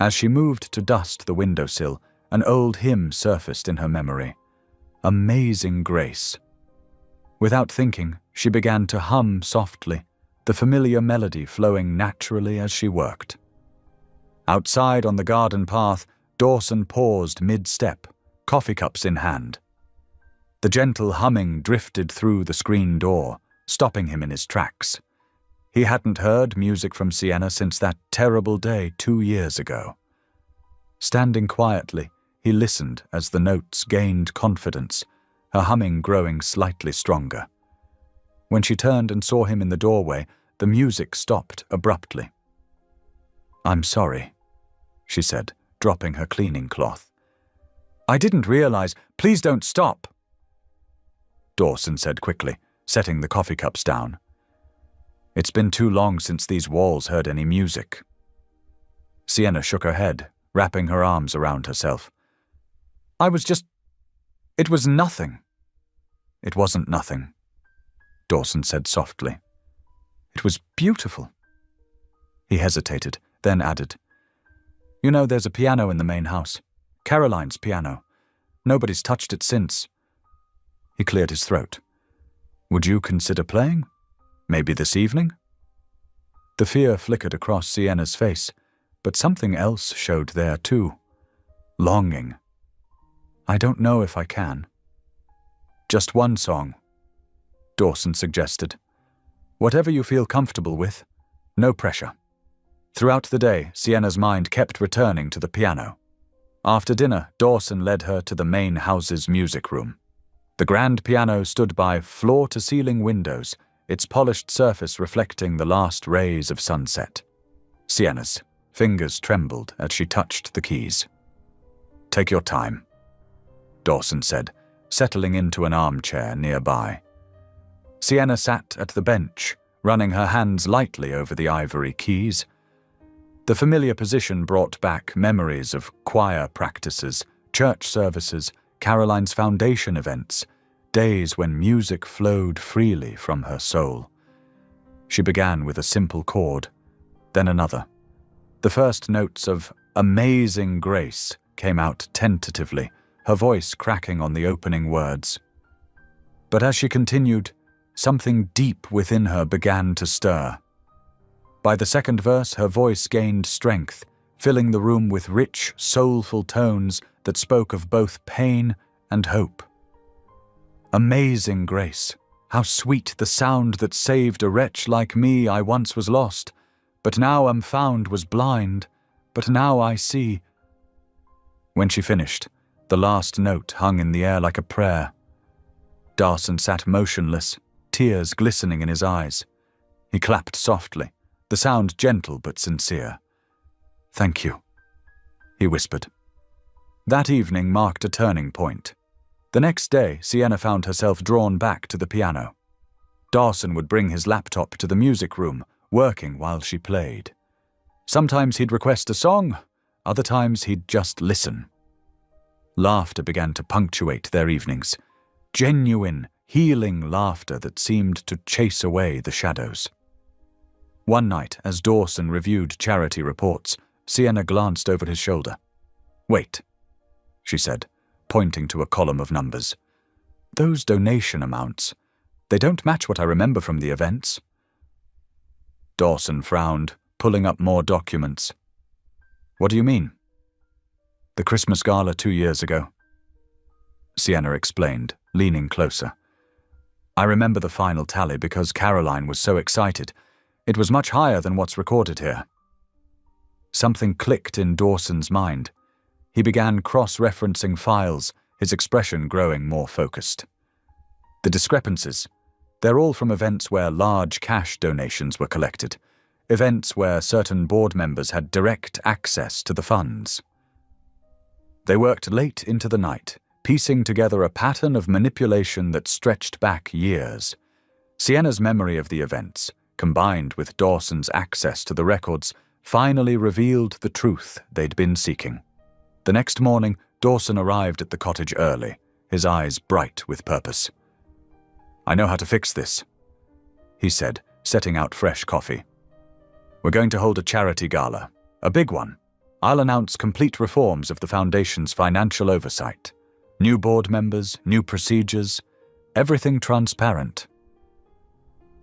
As she moved to dust the windowsill, an old hymn surfaced in her memory. Amazing Grace. Without thinking, she began to hum softly, the familiar melody flowing naturally as she worked. Outside on the garden path, Dawson paused mid-step, coffee cups in hand. The gentle humming drifted through the screen door, stopping him in his tracks. He hadn't heard music from Sienna since that terrible day 2 years ago. Standing quietly, he listened as the notes gained confidence, her humming growing slightly stronger. When she turned and saw him in the doorway, the music stopped abruptly. "I'm sorry," she said, dropping her cleaning cloth. "I didn't realize. Please don't stop," Dawson said quickly, setting the coffee cups down. "It's been too long since these walls heard any music." Sienna shook her head, wrapping her arms around herself. It was nothing." "It wasn't nothing," Dawson said softly. "It was beautiful." He hesitated, then added, "You know, there's a piano in the main house. Caroline's piano. Nobody's touched it since." He cleared his throat. "Would you consider playing? Maybe this evening?" The fear flickered across Sienna's face, but something else showed there too. Longing. "I don't know if I can." "Just one song," Dawson suggested. "Whatever you feel comfortable with. No pressure." Throughout the day, Sienna's mind kept returning to the piano. After dinner, Dawson led her to the main house's music room. The grand piano stood by floor-to-ceiling windows, its polished surface reflecting the last rays of sunset. Sienna's fingers trembled as she touched the keys. "Take your time," Dawson said, settling into an armchair nearby. Sienna sat at the bench, running her hands lightly over the ivory keys. The familiar position brought back memories of choir practices, church services, Caroline's foundation events, days when music flowed freely from her soul. She began with a simple chord, then another. The first notes of "Amazing Grace" came out tentatively, her voice cracking on the opening words. But as she continued, something deep within her began to stir. By the second verse, her voice gained strength, filling the room with rich, soulful tones that spoke of both pain and hope. "Amazing grace, how sweet the sound that saved a wretch like me. I once was lost, but now am found, was blind, but now I see." When she finished, the last note hung in the air like a prayer. Dawson sat motionless, tears glistening in his eyes. He clapped softly, the sound gentle but sincere. "Thank you," he whispered. That evening marked a turning point. The next day, Sienna found herself drawn back to the piano. Dawson would bring his laptop to the music room, working while she played. Sometimes he'd request a song, other times he'd just listen. Laughter began to punctuate their evenings, genuine, healing laughter that seemed to chase away the shadows. One night, as Dawson reviewed charity reports, Sienna glanced over his shoulder. "Wait," she said, pointing to a column of numbers. "Those donation amounts, they don't match what I remember from the events." Dawson frowned, pulling up more documents. "What do you mean?" "The Christmas gala 2 years ago," Sienna explained, leaning closer. "I remember the final tally because Caroline was so excited. It was much higher than what's recorded here." Something clicked in Dawson's mind. He began cross-referencing files, his expression growing more focused. The discrepancies, they're all from events where large cash donations were collected, events where certain board members had direct access to the funds. They worked late into the night, piecing together a pattern of manipulation that stretched back years. Sienna's memory of the events, combined with Dawson's access to the records, finally revealed the truth they'd been seeking. The next morning, Dawson arrived at the cottage early, his eyes bright with purpose. "I know how to fix this," he said, setting out fresh coffee. "We're going to hold a charity gala, a big one. I'll announce complete reforms of the Foundation's financial oversight. New board members, new procedures, everything transparent."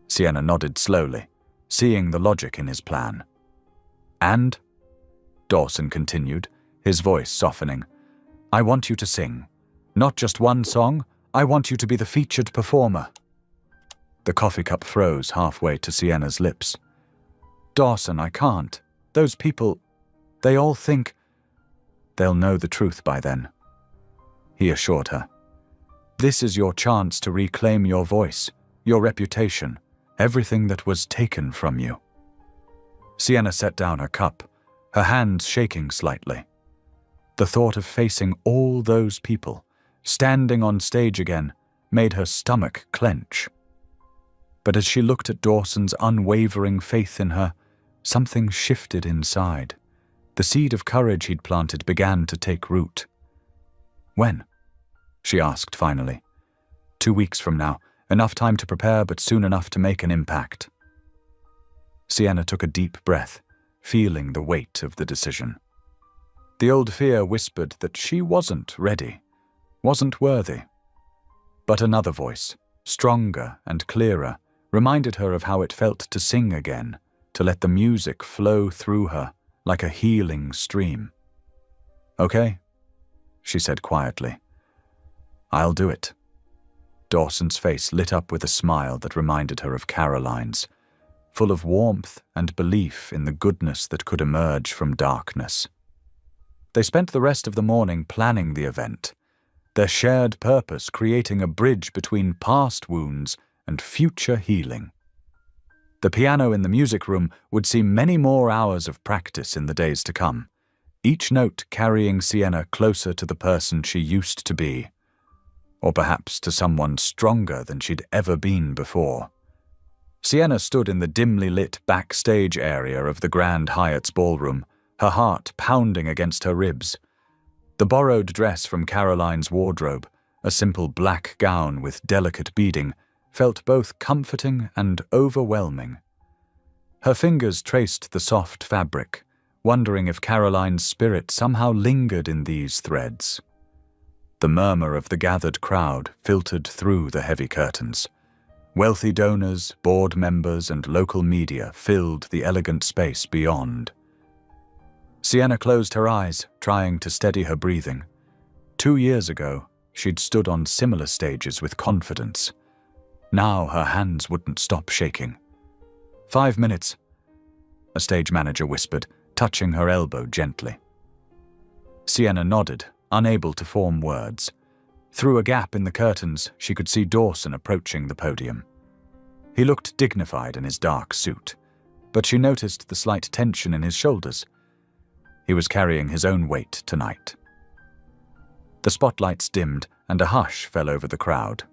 Sienna nodded slowly, seeing the logic in his plan. "And," Dawson continued, his voice softening, "I want you to sing. Not just one song, I want you to be the featured performer." The coffee cup froze halfway to Sienna's lips. "Dawson, I can't. Those people, they all think—" "They'll know the truth by then," he assured her. "This is your chance to reclaim your voice, your reputation, everything that was taken from you." Sienna set down her cup, her hands shaking slightly. The thought of facing all those people, standing on stage again, made her stomach clench. But as she looked at Dawson's unwavering faith in her, something shifted inside. The seed of courage he'd planted began to take root. "When?" she asked finally. "2 weeks from now. Enough time to prepare, but soon enough to make an impact." Sienna took a deep breath, feeling the weight of the decision. The old fear whispered that she wasn't ready, wasn't worthy. But another voice, stronger and clearer, reminded her of how it felt to sing again, to let the music flow through her like a healing stream. "Okay," she said quietly. "I'll do it." Dawson's face lit up with a smile that reminded her of Caroline's, full of warmth and belief in the goodness that could emerge from darkness. They spent the rest of the morning planning the event, their shared purpose creating a bridge between past wounds and future healing. The piano in the music room would see many more hours of practice in the days to come, each note carrying Sienna closer to the person she used to be, or perhaps to someone stronger than she'd ever been before. Sienna stood in the dimly lit backstage area of the Grand Hyatt's ballroom, her heart pounding against her ribs. The borrowed dress from Caroline's wardrobe, a simple black gown with delicate beading, felt both comforting and overwhelming. Her fingers traced the soft fabric, wondering if Caroline's spirit somehow lingered in these threads. The murmur of the gathered crowd filtered through the heavy curtains. Wealthy donors, board members, and local media filled the elegant space beyond. Sienna closed her eyes, trying to steady her breathing. 2 years ago, she'd stood on similar stages with confidence. Now her hands wouldn't stop shaking. 5 minutes, a stage manager whispered, touching her elbow gently. Sienna nodded, unable to form words. Through a gap in the curtains, she could see Dawson approaching the podium. He looked dignified in his dark suit, but she noticed the slight tension in his shoulders. He was carrying his own weight tonight. The spotlights dimmed and a hush fell over the crowd.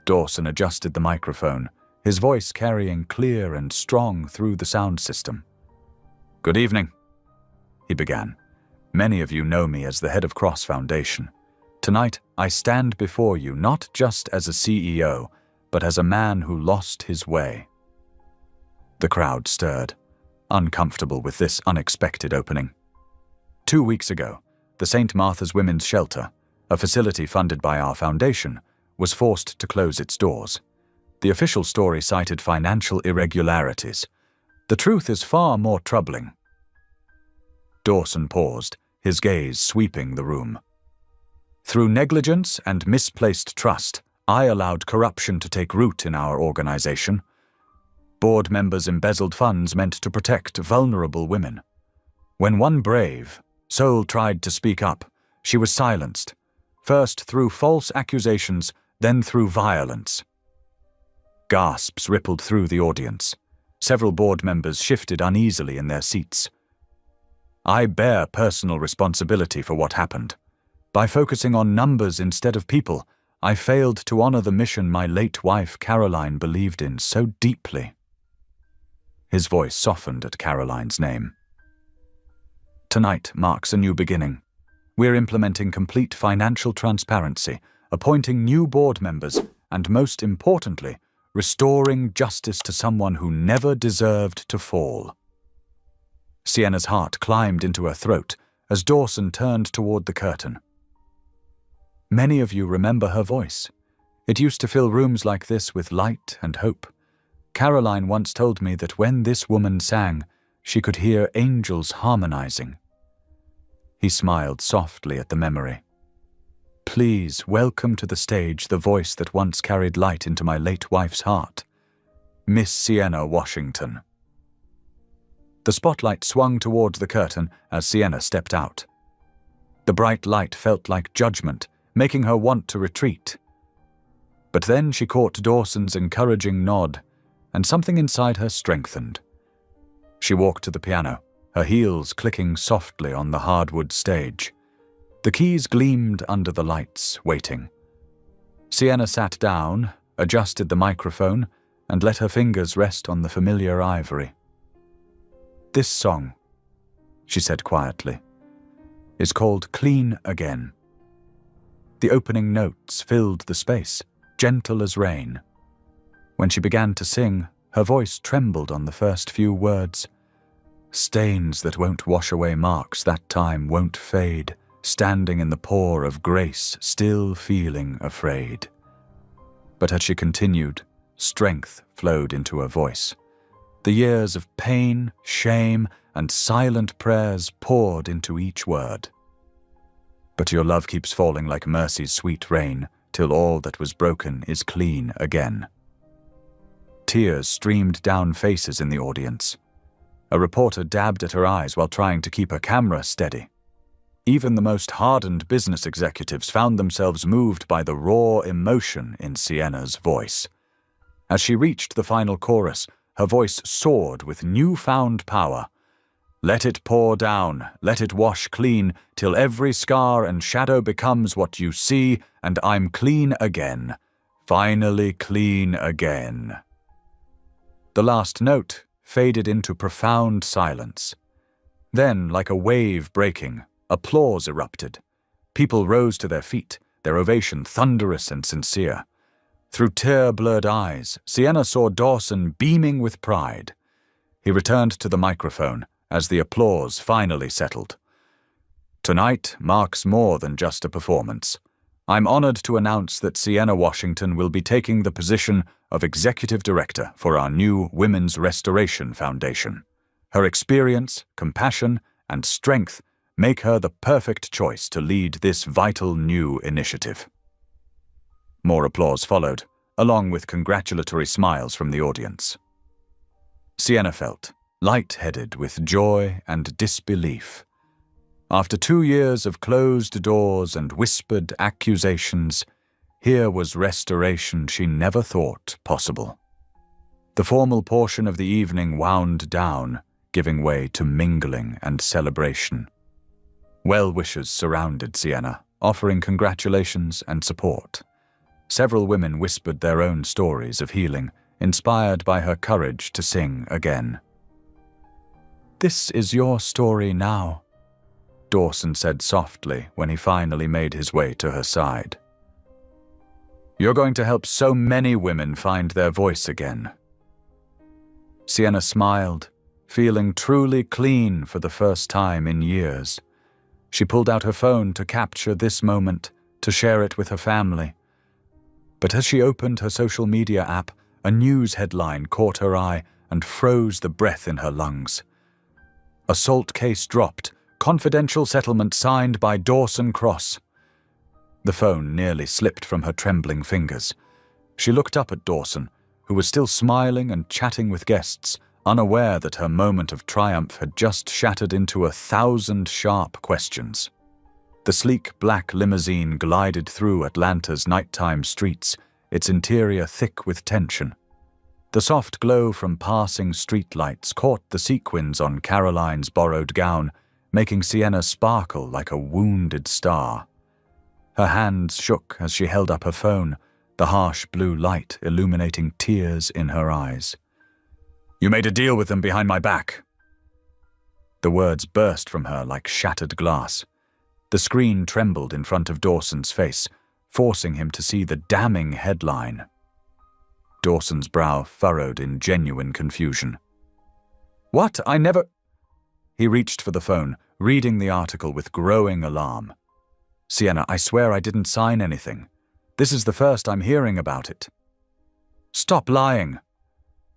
Dawson adjusted the microphone, his voice carrying clear and strong through the sound system. "Good evening," he began. "Many of you know me as the head of Cross Foundation. Tonight, I stand before you not just as a CEO, but as a man who lost his way." The crowd stirred, uncomfortable with this unexpected opening. 2 weeks ago, the St. Martha's Women's Shelter, a facility funded by our foundation, was forced to close its doors. The official story cited financial irregularities. The truth is far more troubling. Dawson paused, his gaze sweeping the room. "Through negligence and misplaced trust, I allowed corruption to take root in our organization. Board members embezzled funds meant to protect vulnerable women. When one brave soul tried to speak up, she was silenced, first through false accusations, then through violence." Gasps rippled through the audience. Several board members shifted uneasily in their seats. "I bear personal responsibility for what happened. By focusing on numbers instead of people, I failed to honor the mission my late wife Caroline believed in so deeply." His voice softened at Caroline's name. "Tonight marks a new beginning. We're implementing complete financial transparency, appointing new board members, and most importantly, restoring justice to someone who never deserved to fall." Sienna's heart climbed into her throat as Dawson turned toward the curtain. "Many of you remember her voice. It used to fill rooms like this with light and hope. Caroline once told me that when this woman sang, she could hear angels harmonizing. He smiled softly at the memory. Please welcome to the stage the voice that once carried light into my late wife's heart, Miss Sienna Washington. The spotlight swung toward the curtain as Sienna stepped out. The bright light felt like judgment, making her want to retreat. But then she caught Dawson's encouraging nod, and something inside her strengthened. She walked to the piano, her heels clicking softly on the hardwood stage. The keys gleamed under the lights, waiting. Sienna sat down, adjusted the microphone, and let her fingers rest on the familiar ivory. This song, she said quietly, is called Clean Again. The opening notes filled the space, gentle as rain. When she began to sing, her voice trembled on the first few words. Stains that won't wash away marks that time won't fade, standing in the pour of grace, still feeling afraid. But as she continued, strength flowed into her voice. The years of pain, shame, and silent prayers poured into each word. But your love keeps falling like mercy's sweet rain, till all that was broken is clean again. Tears streamed down faces in the audience. A reporter dabbed at her eyes while trying to keep her camera steady. Even the most hardened business executives found themselves moved by the raw emotion in Sienna's voice. As she reached the final chorus, her voice soared with newfound power. Let it pour down, let it wash clean, till every scar and shadow becomes what you see, and I'm clean again, finally clean again. The last note faded into profound silence. Then, like a wave breaking, applause erupted. People rose to their feet, their ovation thunderous and sincere. Through tear-blurred eyes, Sienna saw Dawson beaming with pride. He returned to the microphone as the applause finally settled. Tonight marks more than just a performance. I'm honored to announce that Sienna Washington will be taking the position of Executive Director for our new Women's Restoration Foundation. Her experience, compassion, and strength make her the perfect choice to lead this vital new initiative. More applause followed, along with congratulatory smiles from the audience. Sienna felt light-headed with joy and disbelief. After 2 years of closed doors and whispered accusations, here was restoration she never thought possible. The formal portion of the evening wound down, giving way to mingling and celebration. Well-wishers surrounded Sienna, offering congratulations and support. Several women whispered their own stories of healing, inspired by her courage to sing again. "This is your story now," Dawson said softly when he finally made his way to her side. "You're going to help so many women find their voice again." Sienna smiled, feeling truly clean for the first time in years. She pulled out her phone to capture this moment, to share it with her family. But as she opened her social media app, a news headline caught her eye and froze the breath in her lungs. Assault case dropped, confidential settlement signed by Dawson Cross. The phone nearly slipped from her trembling fingers. She looked up at Dawson, who was still smiling and chatting with guests, unaware that her moment of triumph had just shattered into 1,000 sharp questions. The sleek black limousine glided through Atlanta's nighttime streets, its interior thick with tension. The soft glow from passing streetlights caught the sequins on Caroline's borrowed gown, making Sienna sparkle like a wounded star. Her hands shook as she held up her phone, the harsh blue light illuminating tears in her eyes. "You made a deal with them behind my back." The words burst from her like shattered glass. The screen trembled in front of Dawson's face, forcing him to see the damning headline. Dawson's brow furrowed in genuine confusion. "What? I never—" He reached for the phone, reading the article with growing alarm. "Sienna, I swear I didn't sign anything. This is the first I'm hearing about it." "Stop lying."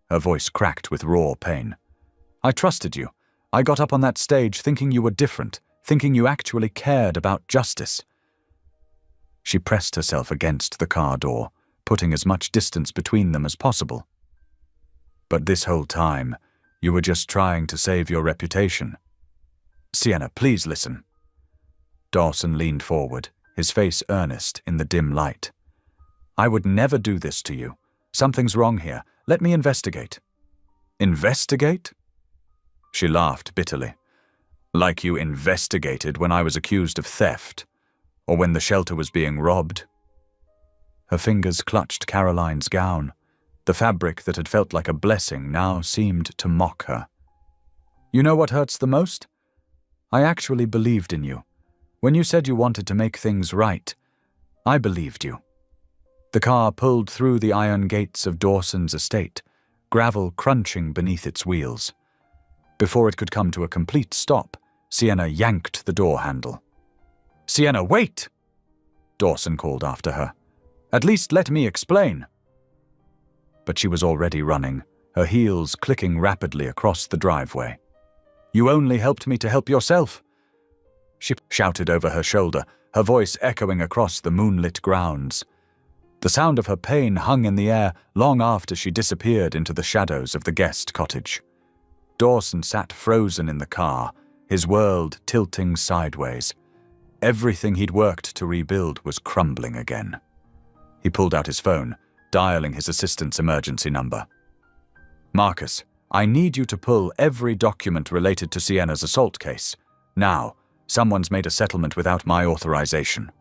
her voice cracked with raw pain. "I trusted you. I got up on that stage thinking you were different, thinking you actually cared about justice." She pressed herself against the car door, putting as much distance between them as possible. "But this whole time, you were just trying to save your reputation." "Sienna, please listen." Dawson leaned forward, his face earnest in the dim light. "I would never do this to you. Something's wrong here. Let me investigate." "Investigate?" She laughed bitterly. "Like you investigated when I was accused of theft, or when the shelter was being robbed." Her fingers clutched Caroline's gown. The fabric that had felt like a blessing now seemed to mock her. "You know what hurts the most? I actually believed in you. When you said you wanted to make things right, I believed you." The car pulled through the iron gates of Dawson's estate, gravel crunching beneath its wheels. Before it could come to a complete stop, Sienna yanked the door handle. "Sienna, wait!" Dawson called after her. "At least let me explain." But she was already running, her heels clicking rapidly across the driveway. "You only helped me to help yourself," she shouted over her shoulder, her voice echoing across the moonlit grounds. The sound of her pain hung in the air long after she disappeared into the shadows of the guest cottage. Dawson sat frozen in the car, his world tilting sideways. Everything he'd worked to rebuild was crumbling again. He pulled out his phone, dialing his assistant's emergency number. "Marcus, I need you to pull every document related to Sienna's assault case. Now, someone's made a settlement without my authorization."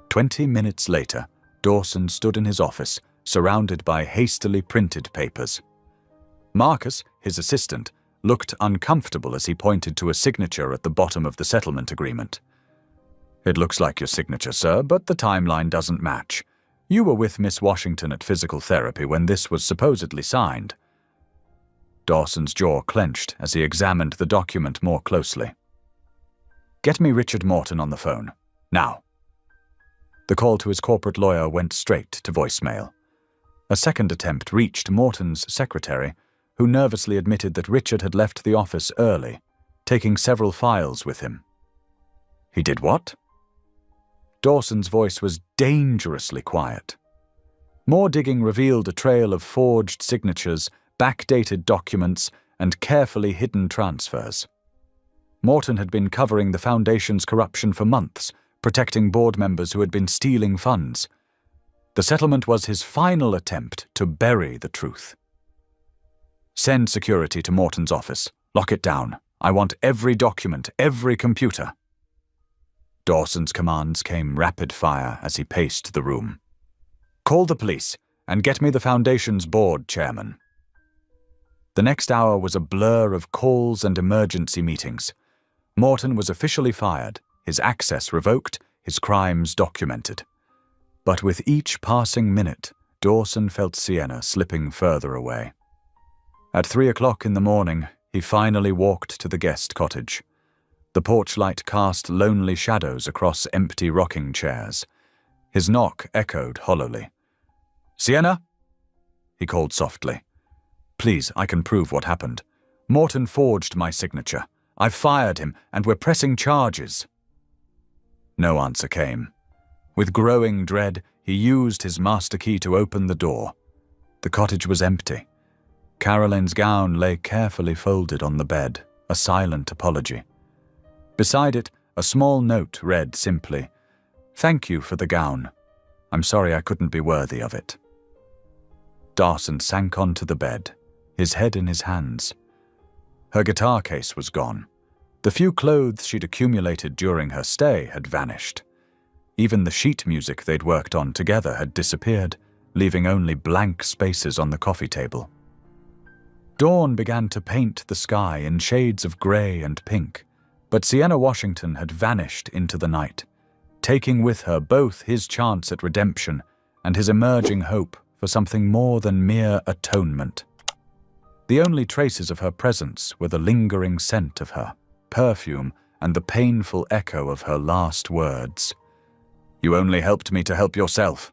20 minutes later, Dawson stood in his office, surrounded by hastily printed papers. Marcus, his assistant, looked uncomfortable as he pointed to a signature at the bottom of the settlement agreement. "It looks like your signature, sir, but the timeline doesn't match. You were with Miss Washington at physical therapy when this was supposedly signed." Dawson's jaw clenched as he examined the document more closely. "Get me Richard Morton on the phone, now." The call to his corporate lawyer went straight to voicemail. A second attempt reached Morton's secretary, who nervously admitted that Richard had left the office early, taking several files with him. "He did what?" Dawson's voice was dangerously quiet. More digging revealed a trail of forged signatures, backdated documents, and carefully hidden transfers. Morton had been covering the Foundation's corruption for months, protecting board members who had been stealing funds. The settlement was his final attempt to bury the truth. "Send security to Morton's office. Lock it down. I want every document, every computer." Dawson's commands came rapid fire as he paced the room. "Call the police and get me the Foundation's board chairman." The next hour was a blur of calls and emergency meetings. Morton was officially fired, his access revoked, his crimes documented. But with each passing minute, Dawson felt Sienna slipping further away. At 3 o'clock in the morning, he finally walked to the guest cottage. The porch light cast lonely shadows across empty rocking chairs. His knock echoed hollowly. "Sienna?" he called softly. "Please, I can prove what happened. Morton forged my signature. I've fired him, and we're pressing charges." No answer came. With growing dread, he used his master key to open the door. The cottage was empty. Caroline's gown lay carefully folded on the bed, a silent apology. Beside it, a small note read simply, "Thank you for the gown. I'm sorry I couldn't be worthy of it." Dawson sank onto the bed, his head in his hands. Her guitar case was gone. The few clothes she'd accumulated during her stay had vanished. Even the sheet music they'd worked on together had disappeared, leaving only blank spaces on the coffee table. Dawn began to paint the sky in shades of grey and pink, but Sienna Washington had vanished into the night, taking with her both his chance at redemption and his emerging hope for something more than mere atonement. The only traces of her presence were the lingering scent of her perfume and the painful echo of her last words. "You only helped me to help yourself."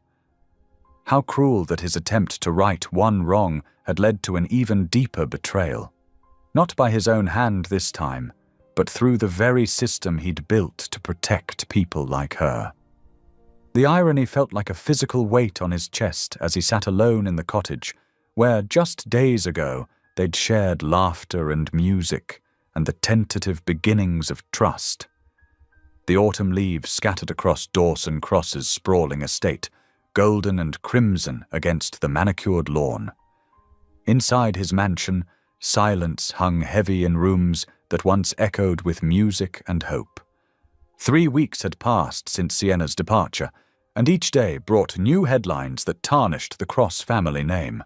How cruel that his attempt to right one wrong had led to an even deeper betrayal. Not by his own hand this time, but through the very system he'd built to protect people like her. The irony felt like a physical weight on his chest as he sat alone in the cottage, where just days ago they'd shared laughter and music and the tentative beginnings of trust. The autumn leaves scattered across Dawson Cross's sprawling estate, golden and crimson against the manicured lawn. Inside his mansion, silence hung heavy in rooms that once echoed with music and hope. 3 weeks had passed since Sienna's departure, and each day brought new headlines that tarnished the Cross family name.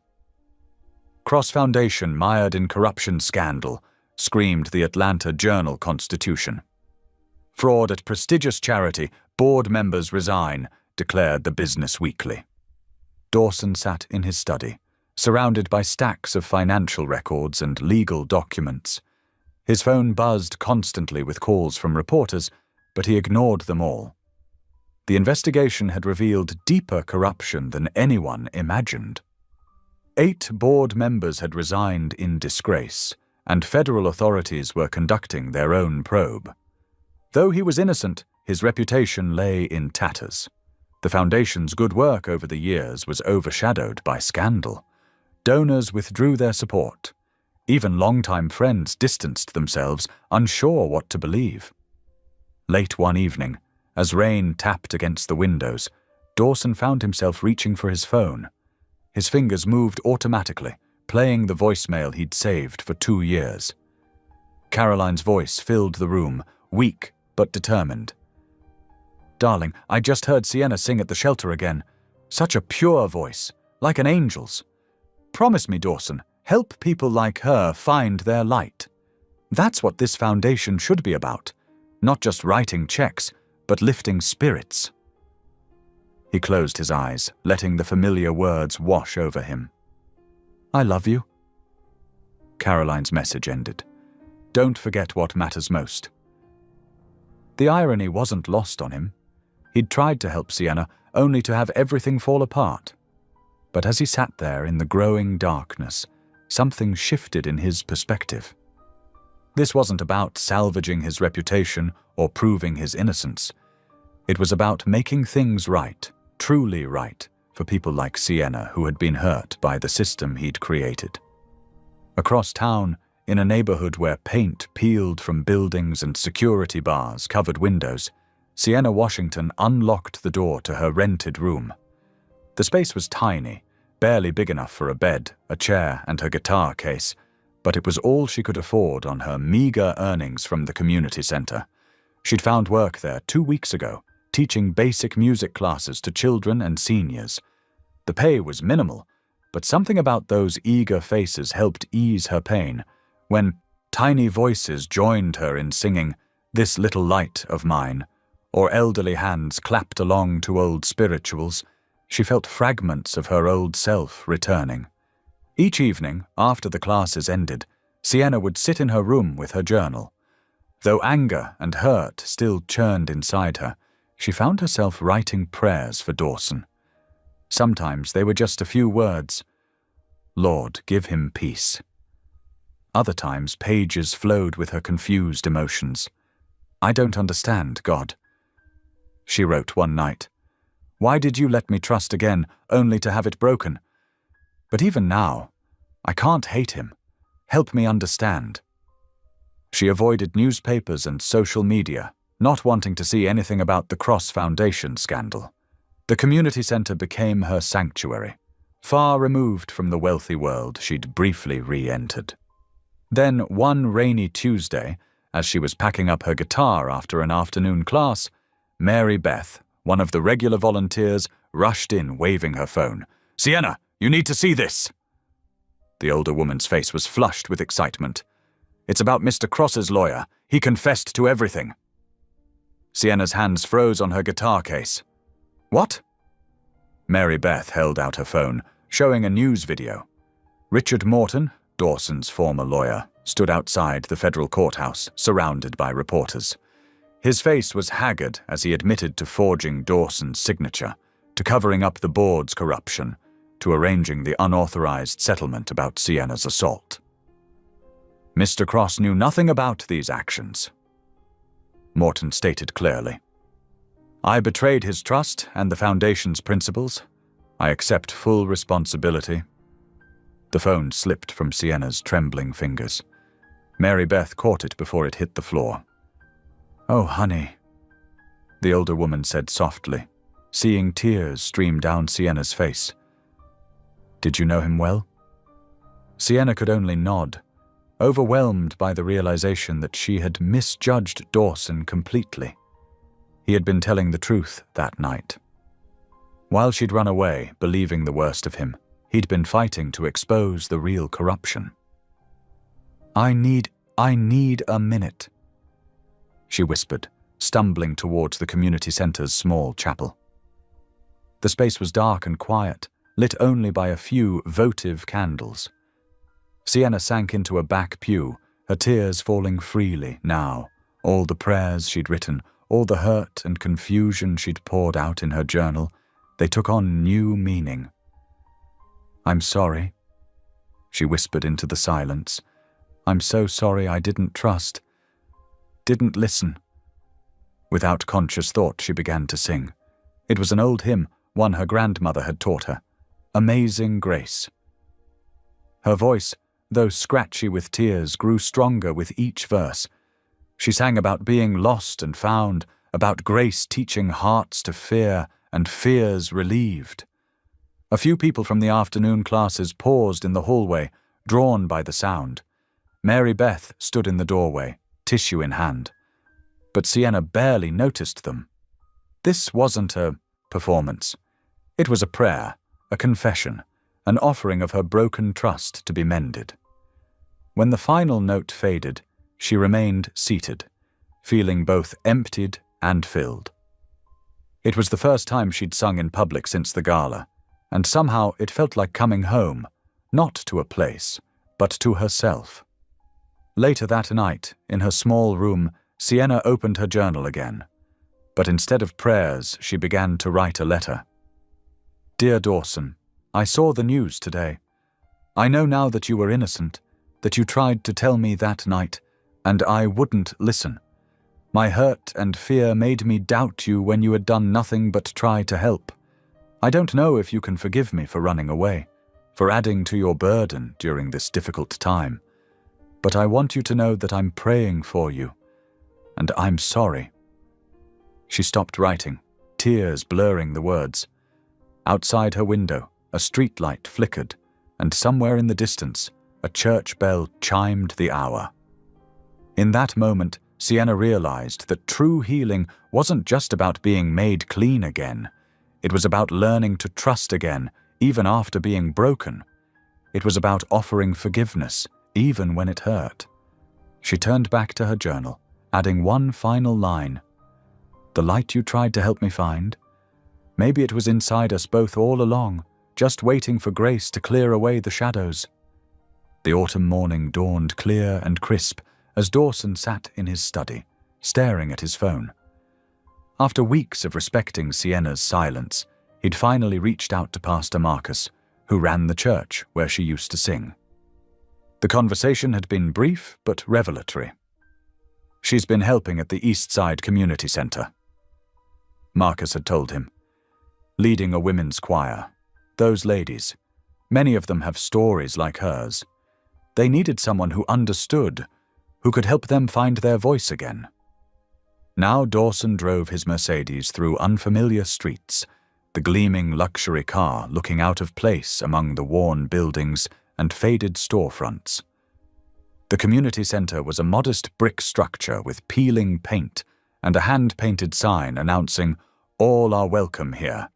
Cross Foundation mired in corruption scandal, screamed the Atlanta Journal-Constitution. Fraud at prestigious charity, board members resign, declared the Business Weekly. Dawson sat in his study, surrounded by stacks of financial records and legal documents. His phone buzzed constantly with calls from reporters, but he ignored them all. The investigation had revealed deeper corruption than anyone imagined. 8 board members had resigned in disgrace, and federal authorities were conducting their own probe. Though he was innocent, his reputation lay in tatters. The foundation's good work over the years was overshadowed by scandal. Donors withdrew their support. Even longtime friends distanced themselves, unsure what to believe. Late one evening, as rain tapped against the windows, Dawson found himself reaching for his phone. His fingers moved automatically, playing the voicemail he'd saved for 2 years. Caroline's voice filled the room, weak but determined. "Darling, I just heard Sienna sing at the shelter again. Such a pure voice, like an angel's. Promise me, Dawson, help people like her find their light. That's what this foundation should be about. Not just writing checks, but lifting spirits." He closed his eyes, letting the familiar words wash over him. "I love you." Caroline's message ended. "Don't forget what matters most." The irony wasn't lost on him. He'd tried to help Sienna, only to have everything fall apart. But as he sat there in the growing darkness, something shifted in his perspective. This wasn't about salvaging his reputation or proving his innocence. It was about making things right, truly right, for people like Sienna who had been hurt by the system he'd created. Across town, in a neighborhood where paint peeled from buildings and security bars covered windows, Sienna Washington unlocked the door to her rented room. The space was tiny, barely big enough for a bed, a chair, and her guitar case, but it was all she could afford on her meager earnings from the community center. She'd found work there 2 weeks ago, teaching basic music classes to children and seniors. The pay was minimal, but something about those eager faces helped ease her pain. When tiny voices joined her in singing "This Little Light of Mine," or elderly hands clapped along to old spirituals, she felt fragments of her old self returning. Each evening, after the classes ended, Sienna would sit in her room with her journal. Though anger and hurt still churned inside her, she found herself writing prayers for Dawson. Sometimes they were just a few words. "Lord, give him peace." Other times, pages flowed with her confused emotions. "I don't understand, God." She wrote one night, "Why did you let me trust again, only to have it broken? But even now, I can't hate him. Help me understand." She avoided newspapers and social media, not wanting to see anything about the Cross Foundation scandal. The community center became her sanctuary, far removed from the wealthy world she'd briefly re-entered. Then, one rainy Tuesday, as she was packing up her guitar after an afternoon class, Mary Beth, one of the regular volunteers, rushed in waving her phone. "Sienna, you need to see this!" The older woman's face was flushed with excitement. "It's about Mr. Cross's lawyer. He confessed to everything." Sienna's hands froze on her guitar case. "What?" Mary Beth held out her phone, showing a news video. Richard Morton, Dawson's former lawyer, stood outside the federal courthouse, surrounded by reporters. His face was haggard as he admitted to forging Dawson's signature, to covering up the board's corruption, to arranging the unauthorized settlement about Sienna's assault. Mr. Cross knew nothing about these actions, Morton stated clearly. I betrayed his trust and the Foundation's principles. I accept full responsibility. The phone slipped from Sienna's trembling fingers. Mary Beth caught it before it hit the floor. Oh, honey, the older woman said softly, seeing tears stream down Sienna's face. Did you know him well? Sienna could only nod, overwhelmed by the realization that she had misjudged Dawson completely. He had been telling the truth that night. While she'd run away, believing the worst of him, he'd been fighting to expose the real corruption. I need a minute, she whispered, stumbling towards the community center's small chapel. The space was dark and quiet, lit only by a few votive candles. Sienna sank into a back pew, her tears falling freely now, all the prayers she'd written, all the hurt and confusion she'd poured out in her journal, they took on new meaning. I'm sorry, she whispered into the silence. I'm so sorry I didn't trust, didn't listen. Without conscious thought, she began to sing. It was an old hymn, one her grandmother had taught her. Amazing Grace. Her voice, though scratchy with tears, grew stronger with each verse. She sang about being lost and found, about grace teaching hearts to fear and fears relieved. A few people from the afternoon classes paused in the hallway, drawn by the sound. Mary Beth stood in the doorway, tissue in hand. But Sienna barely noticed them. This wasn't a performance. It was a prayer, a confession, an offering of her broken trust to be mended. When the final note faded, she remained seated, feeling both emptied and filled. It was the first time she'd sung in public since the gala, and somehow it felt like coming home, not to a place, but to herself. Later that night, in her small room, Sienna opened her journal again, but instead of prayers, she began to write a letter. Dear Dawson, I saw the news today. I know now that you were innocent, that you tried to tell me that night, and I wouldn't listen. My hurt and fear made me doubt you when you had done nothing but try to help. I don't know if you can forgive me for running away, for adding to your burden during this difficult time, but I want you to know that I'm praying for you, and I'm sorry. She stopped writing, tears blurring the words. Outside her window, a streetlight flickered, and somewhere in the distance, a church bell chimed the hour. In that moment, Sienna realized that true healing wasn't just about being made clean again. It was about learning to trust again, even after being broken. It was about offering forgiveness, even when it hurt. She turned back to her journal, adding one final line. The light you tried to help me find? Maybe it was inside us both all along, just waiting for grace to clear away the shadows. The autumn morning dawned clear and crisp as Dawson sat in his study, staring at his phone. After weeks of respecting Sienna's silence, he'd finally reached out to Pastor Marcus, who ran the church where she used to sing. The conversation had been brief but revelatory. She's been helping at the East Side Community Center, Marcus had told him. Leading a women's choir. Those ladies, many of them have stories like hers. They needed someone who understood, who could help them find their voice again. Now Dawson drove his Mercedes through unfamiliar streets, the gleaming luxury car looking out of place among the worn buildings and faded storefronts. The community center was a modest brick structure with peeling paint and a hand-painted sign announcing, "All are welcome here."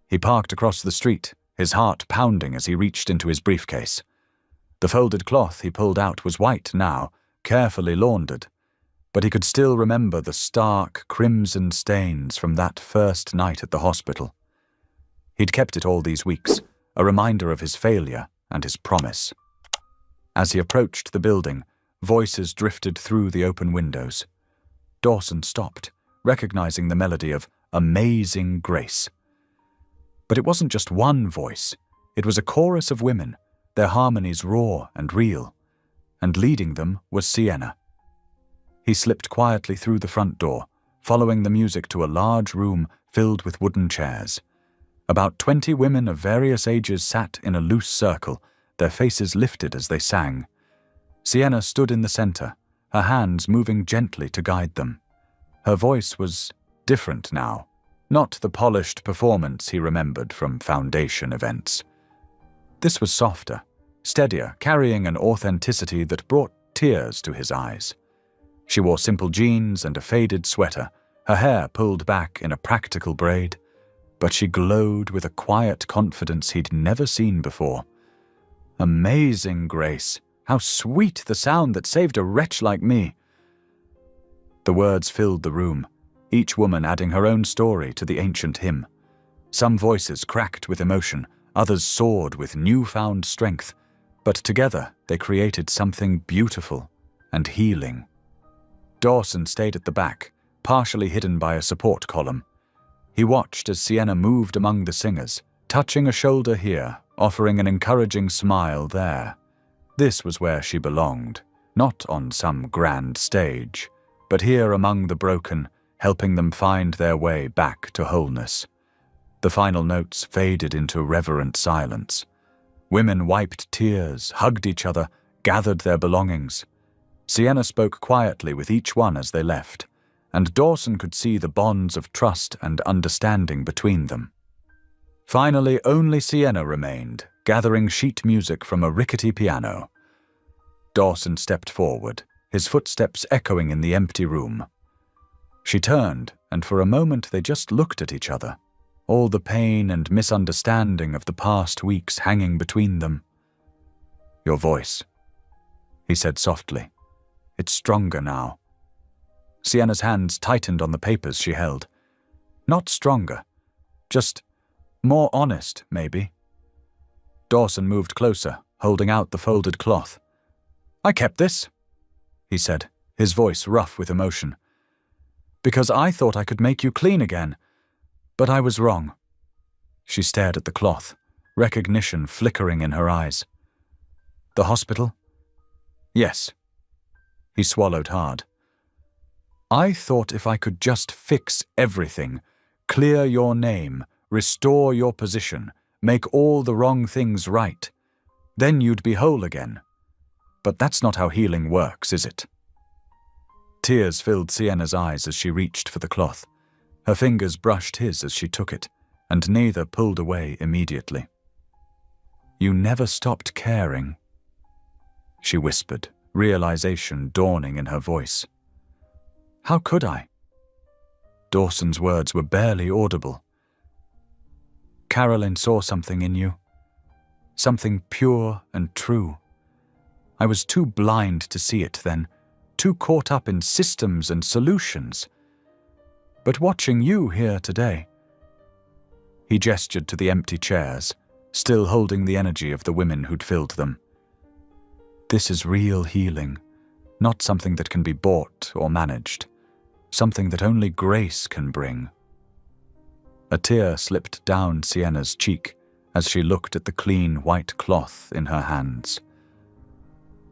He parked across the street, his heart pounding as he reached into his briefcase. The folded cloth he pulled out was white now, carefully laundered, but he could still remember the stark crimson stains from that first night at the hospital. He'd kept it all these weeks, a reminder of his failure and his promise. As he approached the building, voices drifted through the open windows. Dawson stopped, recognizing the melody of Amazing Grace. But it wasn't just one voice. It was a chorus of women, their harmonies raw and real, and leading them was Sienna. He slipped quietly through the front door, following the music to a large room filled with wooden chairs. About 20 women of various ages sat in a loose circle, their faces lifted as they sang. Sienna stood in the center, her hands moving gently to guide them. Her voice was different now, not the polished performance he remembered from foundation events. This was softer, steadier, carrying an authenticity that brought tears to his eyes. She wore simple jeans and a faded sweater, her hair pulled back in a practical braid, but she glowed with a quiet confidence he'd never seen before. Amazing grace! How sweet the sound that saved a wretch like me! The words filled the room, each woman adding her own story to the ancient hymn. Some voices cracked with emotion, others soared with newfound strength, but together they created something beautiful and healing. Dawson stayed at the back, partially hidden by a support column. He watched as Sienna moved among the singers, touching a shoulder here, offering an encouraging smile there. This was where she belonged, not on some grand stage, but here among the broken, helping them find their way back to wholeness. The final notes faded into reverent silence. Women wiped tears, hugged each other, gathered their belongings. Sienna spoke quietly with each one as they left, and Dawson could see the bonds of trust and understanding between them. Finally, only Sienna remained, gathering sheet music from a rickety piano. Dawson stepped forward, his footsteps echoing in the empty room. She turned, and for a moment they just looked at each other, all the pain and misunderstanding of the past weeks hanging between them. "Your voice," he said softly. "It's stronger now." Sienna's hands tightened on the papers she held. Not stronger, just more honest, maybe. Dawson moved closer, holding out the folded cloth. "I kept this," he said, his voice rough with emotion, "because I thought I could make you clean again, but I was wrong." She stared at the cloth, recognition flickering in her eyes. "The hospital?" "Yes." He swallowed hard. "I thought if I could just fix everything, clear your name, restore your position, make all the wrong things right, then you'd be whole again. But that's not how healing works, is it?" Tears filled Sienna's eyes as she reached for the cloth. Her fingers brushed his as she took it, and neither pulled away immediately. "You never stopped caring," she whispered, realization dawning in her voice. "How could I?" Dawson's words were barely audible. "Carolyn saw something in you, something pure and true. I was too blind to see it then, too caught up in systems and solutions. But watching you here today..." He gestured to the empty chairs, still holding the energy of the women who'd filled them. "This is real healing, not something that can be bought or managed, something that only grace can bring." A tear slipped down Sienna's cheek as she looked at the clean white cloth in her hands.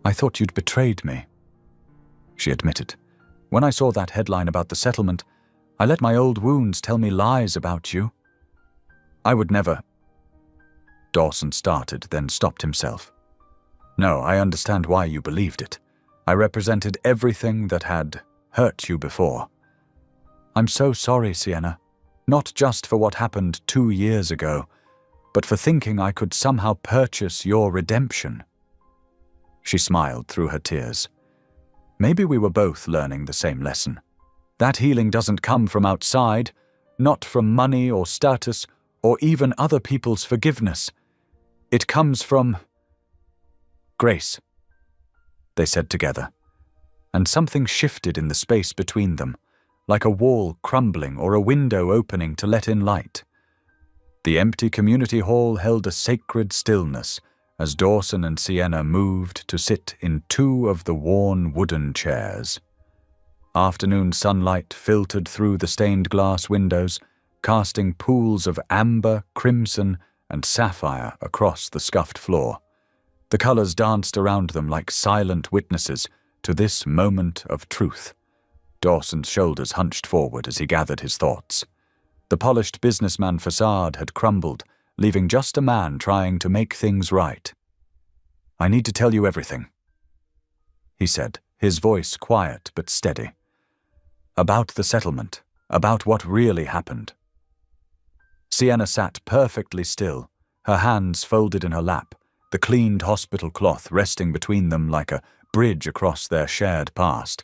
"I thought you'd betrayed me," she admitted. "When I saw that headline about the settlement, I let my old wounds tell me lies about you. I would never..." Dawson started, then stopped himself. "No, I understand why you believed it. I represented everything that had hurt you before. I'm so sorry, Sienna, not just for what happened 2 years ago, but for thinking I could somehow purchase your redemption." She smiled through her tears. "Maybe we were both learning the same lesson. That healing doesn't come from outside, not from money or status, or even other people's forgiveness. It comes from grace," they said together, and something shifted in the space between them, like a wall crumbling or a window opening to let in light. The empty community hall held a sacred stillness as Dawson and Sienna moved to sit in 2 of the worn wooden chairs. Afternoon sunlight filtered through the stained glass windows, casting pools of amber, crimson, and sapphire across the scuffed floor. The colors danced around them like silent witnesses to this moment of truth. Dawson's shoulders hunched forward as he gathered his thoughts. The polished businessman facade had crumbled, leaving just a man trying to make things right. "I need to tell you everything," he said, his voice quiet but steady. "About the settlement, about what really happened." Sienna sat perfectly still, her hands folded in her lap, the cleaned hospital cloth resting between them like a bridge across their shared past.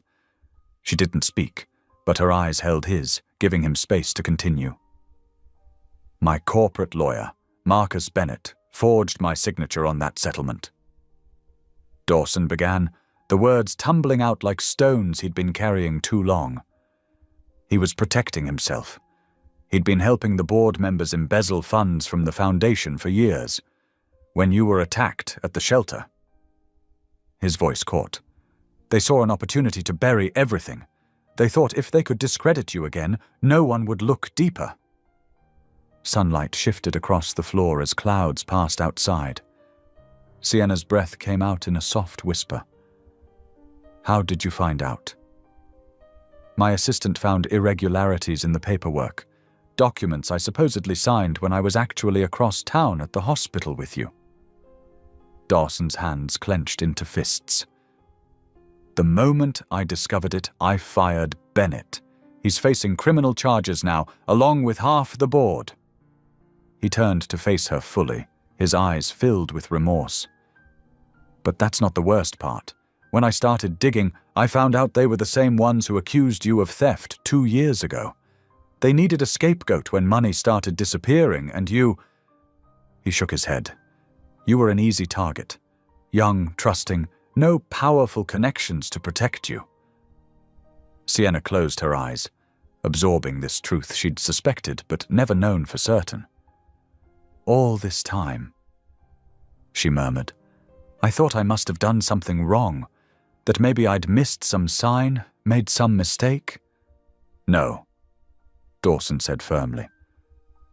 She didn't speak, but her eyes held his, giving him space to continue. "My corporate lawyer, Marcus Bennett, forged my signature on that settlement," Dawson began, the words tumbling out like stones he'd been carrying too long. He was protecting himself. He'd been helping the board members embezzle funds from the foundation for years. When you were attacked at the shelter. His voice caught. They saw an opportunity to bury everything. They thought if they could discredit you again, no one would look deeper. Sunlight shifted across the floor as clouds passed outside. Sienna's breath came out in a soft whisper. "How did you find out?" "My assistant found irregularities in the paperwork. Documents I supposedly signed when I was actually across town at the hospital with you." Dawson's hands clenched into fists. "The moment I discovered it, I fired Bennett. He's facing criminal charges now, along with half the board." He turned to face her fully, his eyes filled with remorse. "But that's not the worst part. When I started digging, I found out they were the same ones who accused you of theft 2 years ago. They needed a scapegoat when money started disappearing, and you—" He shook his head. "You were an easy target. Young, trusting, no powerful connections to protect you." Sienna closed her eyes, absorbing this truth she'd suspected but never known for certain. "All this time," she murmured, "I thought I must have done something wrong, that maybe I'd missed some sign, made some mistake." "No," Dawson said firmly.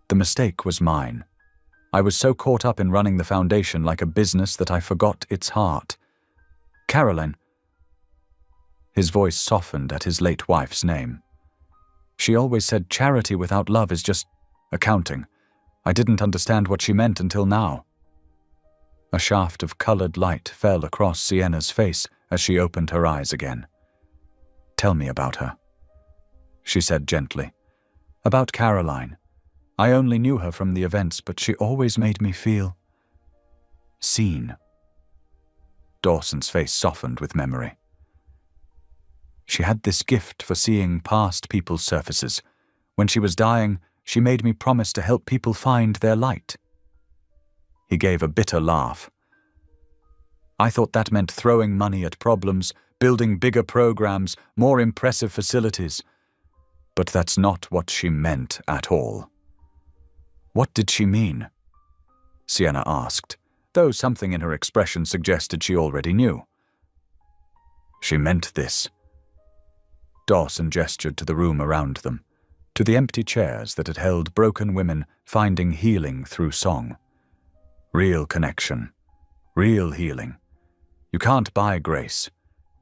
"The mistake was mine. I was so caught up in running the foundation like a business that I forgot its heart. Caroline." His voice softened at his late wife's name. "She always said charity without love is just accounting. I didn't understand what she meant until now." A shaft of colored light fell across Sienna's face as she opened her eyes again. "Tell me about her," she said gently. "About Caroline. I only knew her from the events, but she always made me feel seen." Dawson's face softened with memory. "She had this gift for seeing past people's surfaces. When she was dying, she made me promise to help people find their light." He gave a bitter laugh. "I thought that meant throwing money at problems, building bigger programs, more impressive facilities. But that's not what she meant at all." "What did she mean?" Sienna asked, though something in her expression suggested she already knew. "She meant this." Dawson gestured to the room around them, to the empty chairs that had held broken women finding healing through song. Real connection, real healing. You can't buy grace.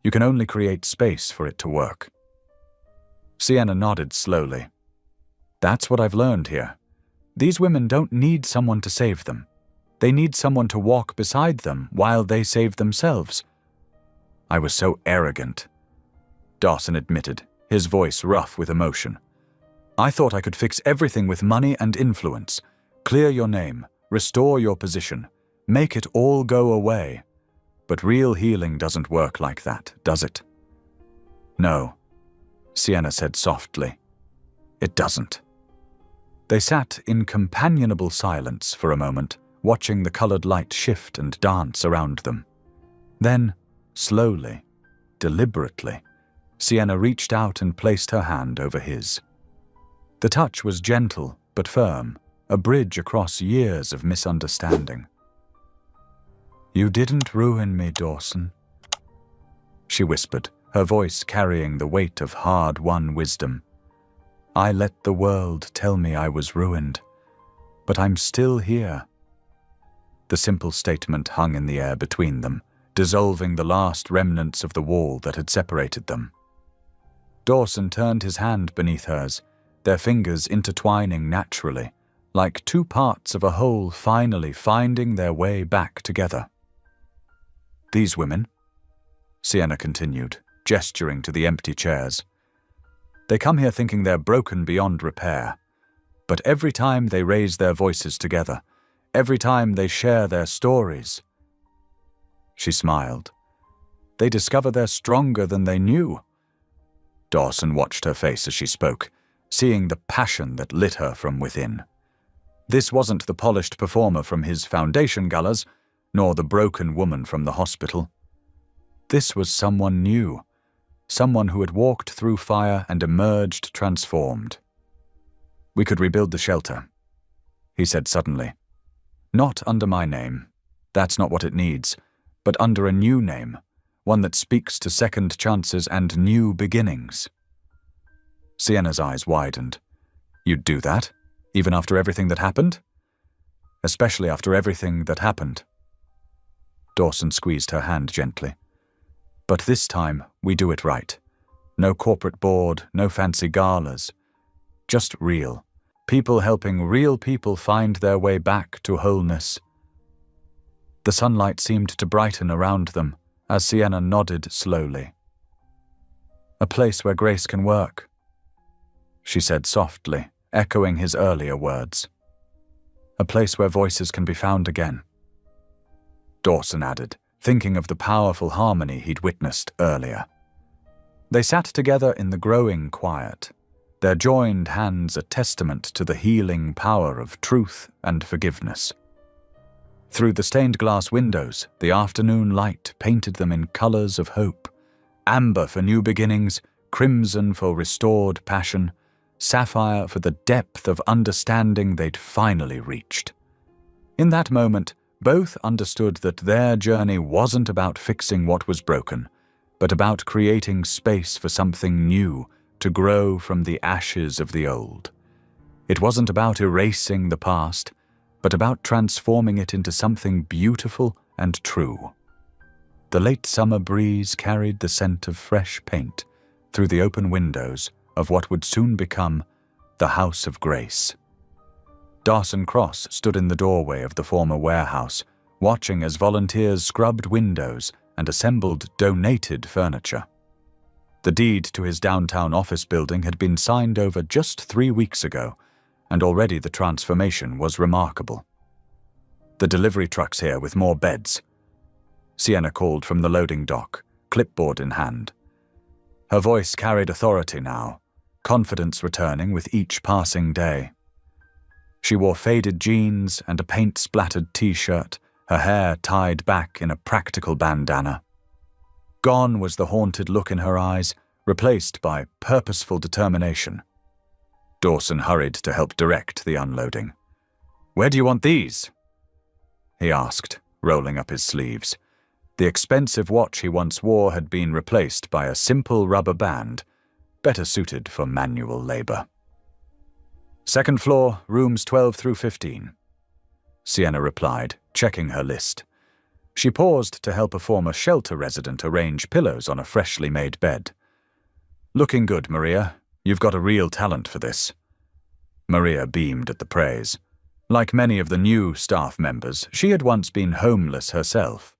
You can only create space for it to work. Sienna nodded slowly. "That's what I've learned here. These women don't need someone to save them. They need someone to walk beside them while they save themselves." "I was so arrogant," Dawson admitted, his voice rough with emotion. "I thought I could fix everything with money and influence. Clear your name, restore your position, make it all go away. But real healing doesn't work like that, does it?" "No," Sienna said softly. "It doesn't." They sat in companionable silence for a moment, watching the colored light shift and dance around them. Then, slowly, deliberately, Sienna reached out and placed her hand over his. The touch was gentle but firm, a bridge across years of misunderstanding. "You didn't ruin me, Dawson," she whispered, her voice carrying the weight of hard-won wisdom. "I let the world tell me I was ruined, but I'm still here, The simple statement hung in the air between them, dissolving the last remnants of the wall that had separated them. Dawson turned his hand beneath hers, their fingers intertwining naturally, like two parts of a whole finally finding their way back together. "These women," Sienna continued, gesturing to the empty chairs. "They come here thinking they're broken beyond repair, but every time they raise their voices together, every time they share their stories," she smiled, "they discover they're stronger than they knew." Dawson watched her face as she spoke, seeing the passion that lit her from within. This wasn't the polished performer from his foundation galas, nor the broken woman from the hospital. This was someone new, someone who had walked through fire and emerged transformed. "We could rebuild the shelter," he said suddenly. "Not under my name. That's not what it needs, but under a new name, one that speaks to second chances and new beginnings." Sienna's eyes widened. "You'd do that, even after everything that happened?" "Especially after everything that happened." Dawson squeezed her hand gently. "But this time, we do it right. No corporate board, no fancy galas. Just real. People helping real people find their way back to wholeness." The sunlight seemed to brighten around them as Sienna nodded slowly. "A place where grace can work," she said softly, echoing his earlier words. "A place where voices can be found again." Dawson added, thinking of the powerful harmony he'd witnessed earlier. They sat together in the growing quiet, their joined hands a testament to the healing power of truth and forgiveness. Through the stained glass windows, the afternoon light painted them in colors of hope: amber for new beginnings, crimson for restored passion, sapphire for the depth of understanding they'd finally reached. In that moment, both understood that their journey wasn't about fixing what was broken, but about creating space for something new to grow from the ashes of the old. It wasn't about erasing the past, but about transforming it into something beautiful and true. The late summer breeze carried the scent of fresh paint through the open windows of what would soon become the House of Grace. Dawson Cross stood in the doorway of the former warehouse, watching as volunteers scrubbed windows and assembled donated furniture. The deed to his downtown office building had been signed over just 3 weeks ago, and already the transformation was remarkable. "The delivery truck's here with more beds," Sienna called from the loading dock, clipboard in hand. Her voice carried authority now, confidence returning with each passing day. She wore faded jeans and a paint-splattered t-shirt, her hair tied back in a practical bandana. Gone was the haunted look in her eyes, replaced by purposeful determination. Dawson hurried to help direct the unloading. "Where do you want these?" he asked, rolling up his sleeves. The expensive watch he once wore had been replaced by a simple rubber band, better suited for manual labor. "Second floor, rooms 12 through 15, Sienna replied, checking her list. She paused to help a former shelter resident arrange pillows on a freshly made bed. "Looking good, Maria. You've got a real talent for this." Maria beamed at the praise. Like many of the new staff members, she had once been homeless herself.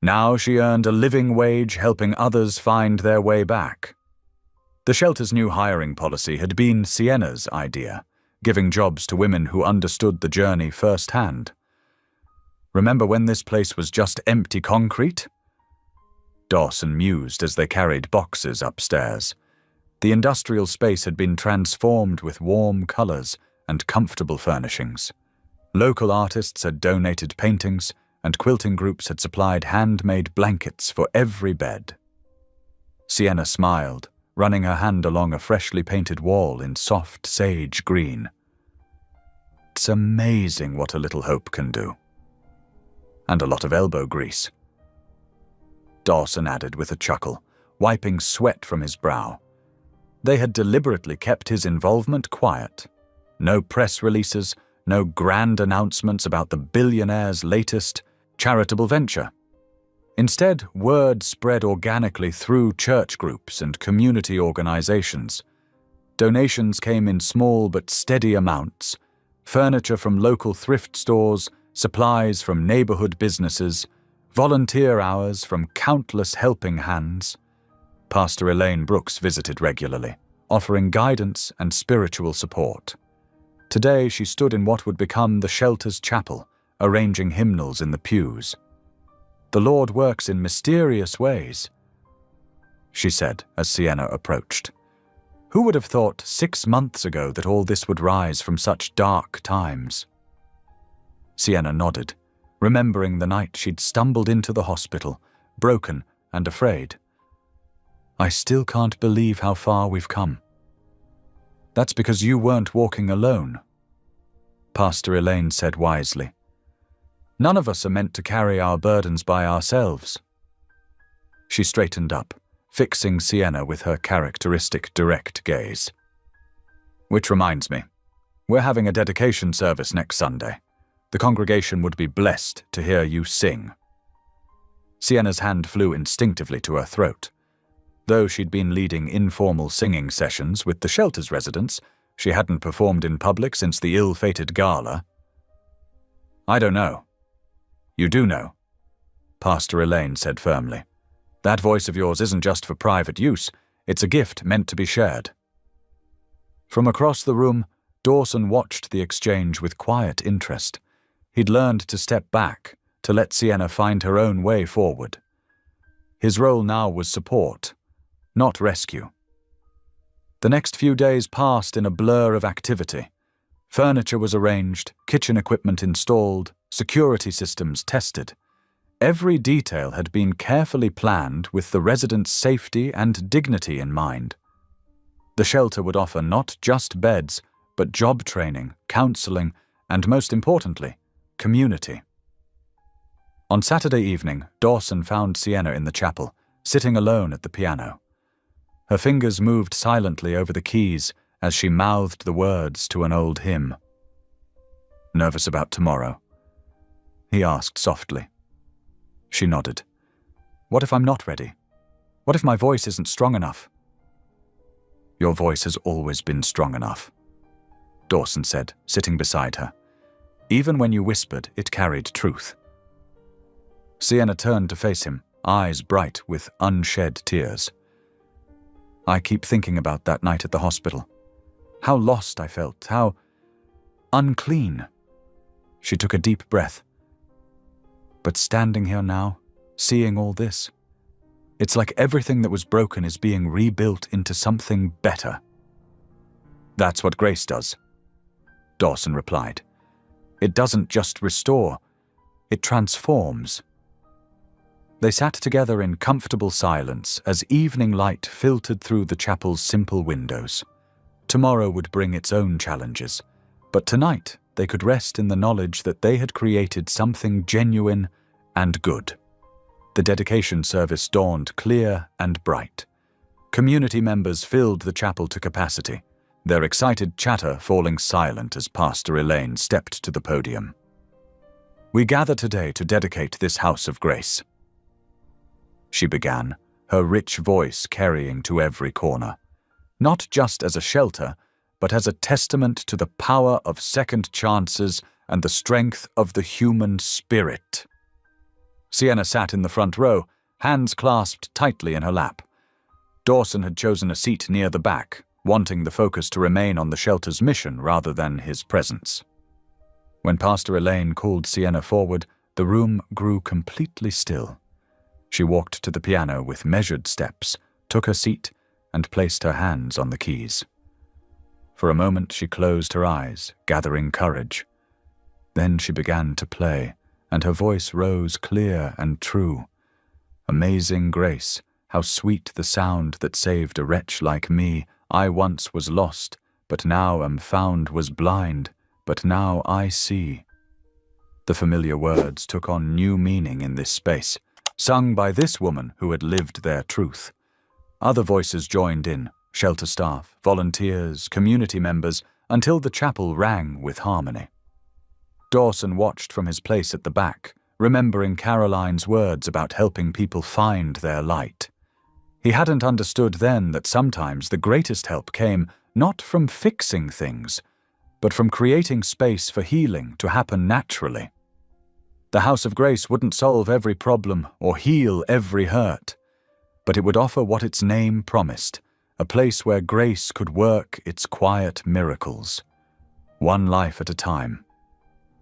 Now she earned a living wage helping others find their way back. The shelter's new hiring policy had been Sienna's idea, giving jobs to women who understood the journey firsthand. "Remember when this place was just empty concrete?" Dawson mused as they carried boxes upstairs. The industrial space had been transformed with warm colors and comfortable furnishings. Local artists had donated paintings, and quilting groups had supplied handmade blankets for every bed. Sienna smiled, running her hand along a freshly painted wall in soft sage green. "It's amazing what a little hope can do." "And a lot of elbow grease," Dawson added with a chuckle, wiping sweat from his brow. They had deliberately kept his involvement quiet. No press releases, no grand announcements about the billionaire's latest charitable venture. Instead, word spread organically through church groups and community organizations. Donations came in small but steady amounts, furniture from local thrift stores, supplies from neighborhood businesses, volunteer hours from countless helping hands. Pastor Elaine Brooks visited regularly, offering guidance and spiritual support. Today she stood in what would become the shelter's chapel, arranging hymnals in the pews. "The Lord works in mysterious ways," she said as Sienna approached. Who would have thought 6 months ago that all this would rise from such dark times? Sienna nodded, remembering the night she'd stumbled into the hospital, broken and afraid. "I still can't believe how far we've come." "That's because you weren't walking alone," Pastor Elaine said wisely. "None of us are meant to carry our burdens by ourselves." She straightened up, fixing Sienna with her characteristic direct gaze. "Which reminds me, we're having a dedication service next Sunday. The congregation would be blessed to hear you sing." Sienna's hand flew instinctively to her throat. Though she'd been leading informal singing sessions with the shelter's residents, she hadn't performed in public since the ill-fated gala. "I don't know." "You do know," Pastor Elaine said firmly. "That voice of yours isn't just for private use, it's a gift meant to be shared." From across the room, Dawson watched the exchange with quiet interest. He'd learned to step back, to let Sienna find her own way forward. His role now was support, not rescue. The next few days passed in a blur of activity. Furniture was arranged, kitchen equipment installed, security systems tested. Every detail had been carefully planned with the residents' safety and dignity in mind. The shelter would offer not just beds, but job training, counseling, and most importantly, community. On Saturday evening, Dawson found Sienna in the chapel, sitting alone at the piano. Her fingers moved silently over the keys as she mouthed the words to an old hymn. "Nervous about tomorrow?" he asked softly. She nodded. "What if I'm not ready? What if my voice isn't strong enough?" "Your voice has always been strong enough," Dawson said, sitting beside her. "Even when you whispered, it carried truth." Sienna turned to face him, eyes bright with unshed tears. "I keep thinking about that night at the hospital. How lost I felt, how unclean." She took a deep breath. "But standing here now, seeing all this, it's like everything that was broken is being rebuilt into something better." "That's what grace does," Dawson replied. "It doesn't just restore, it transforms." They sat together in comfortable silence as evening light filtered through the chapel's simple windows. Tomorrow would bring its own challenges, but tonight they could rest in the knowledge that they had created something genuine and good. The dedication service dawned clear and bright. Community members filled the chapel to capacity, their excited chatter falling silent as Pastor Elaine stepped to the podium. "We gather today to dedicate this house of grace," she began, her rich voice carrying to every corner. "Not just as a shelter, but as a testament to the power of second chances and the strength of the human spirit." Sienna sat in the front row, hands clasped tightly in her lap. Dawson had chosen a seat near the back, wanting the focus to remain on the shelter's mission rather than his presence. When Pastor Elaine called Sienna forward, the room grew completely still. She walked to the piano with measured steps, took her seat, and placed her hands on the keys. For a moment she closed her eyes, gathering courage. Then she began to play, and her voice rose clear and true. "Amazing grace, how sweet the sound that saved a wretch like me. I once was lost, but now am found, was blind, but now I see." The familiar words took on new meaning in this space, sung by this woman who had lived their truth. Other voices joined in, shelter staff, volunteers, community members, until the chapel rang with harmony. Dawson watched from his place at the back, remembering Caroline's words about helping people find their light. He hadn't understood then that sometimes the greatest help came not from fixing things, but from creating space for healing to happen naturally. The House of Grace wouldn't solve every problem or heal every hurt, but it would offer what its name promised, a place where grace could work its quiet miracles, one life at a time.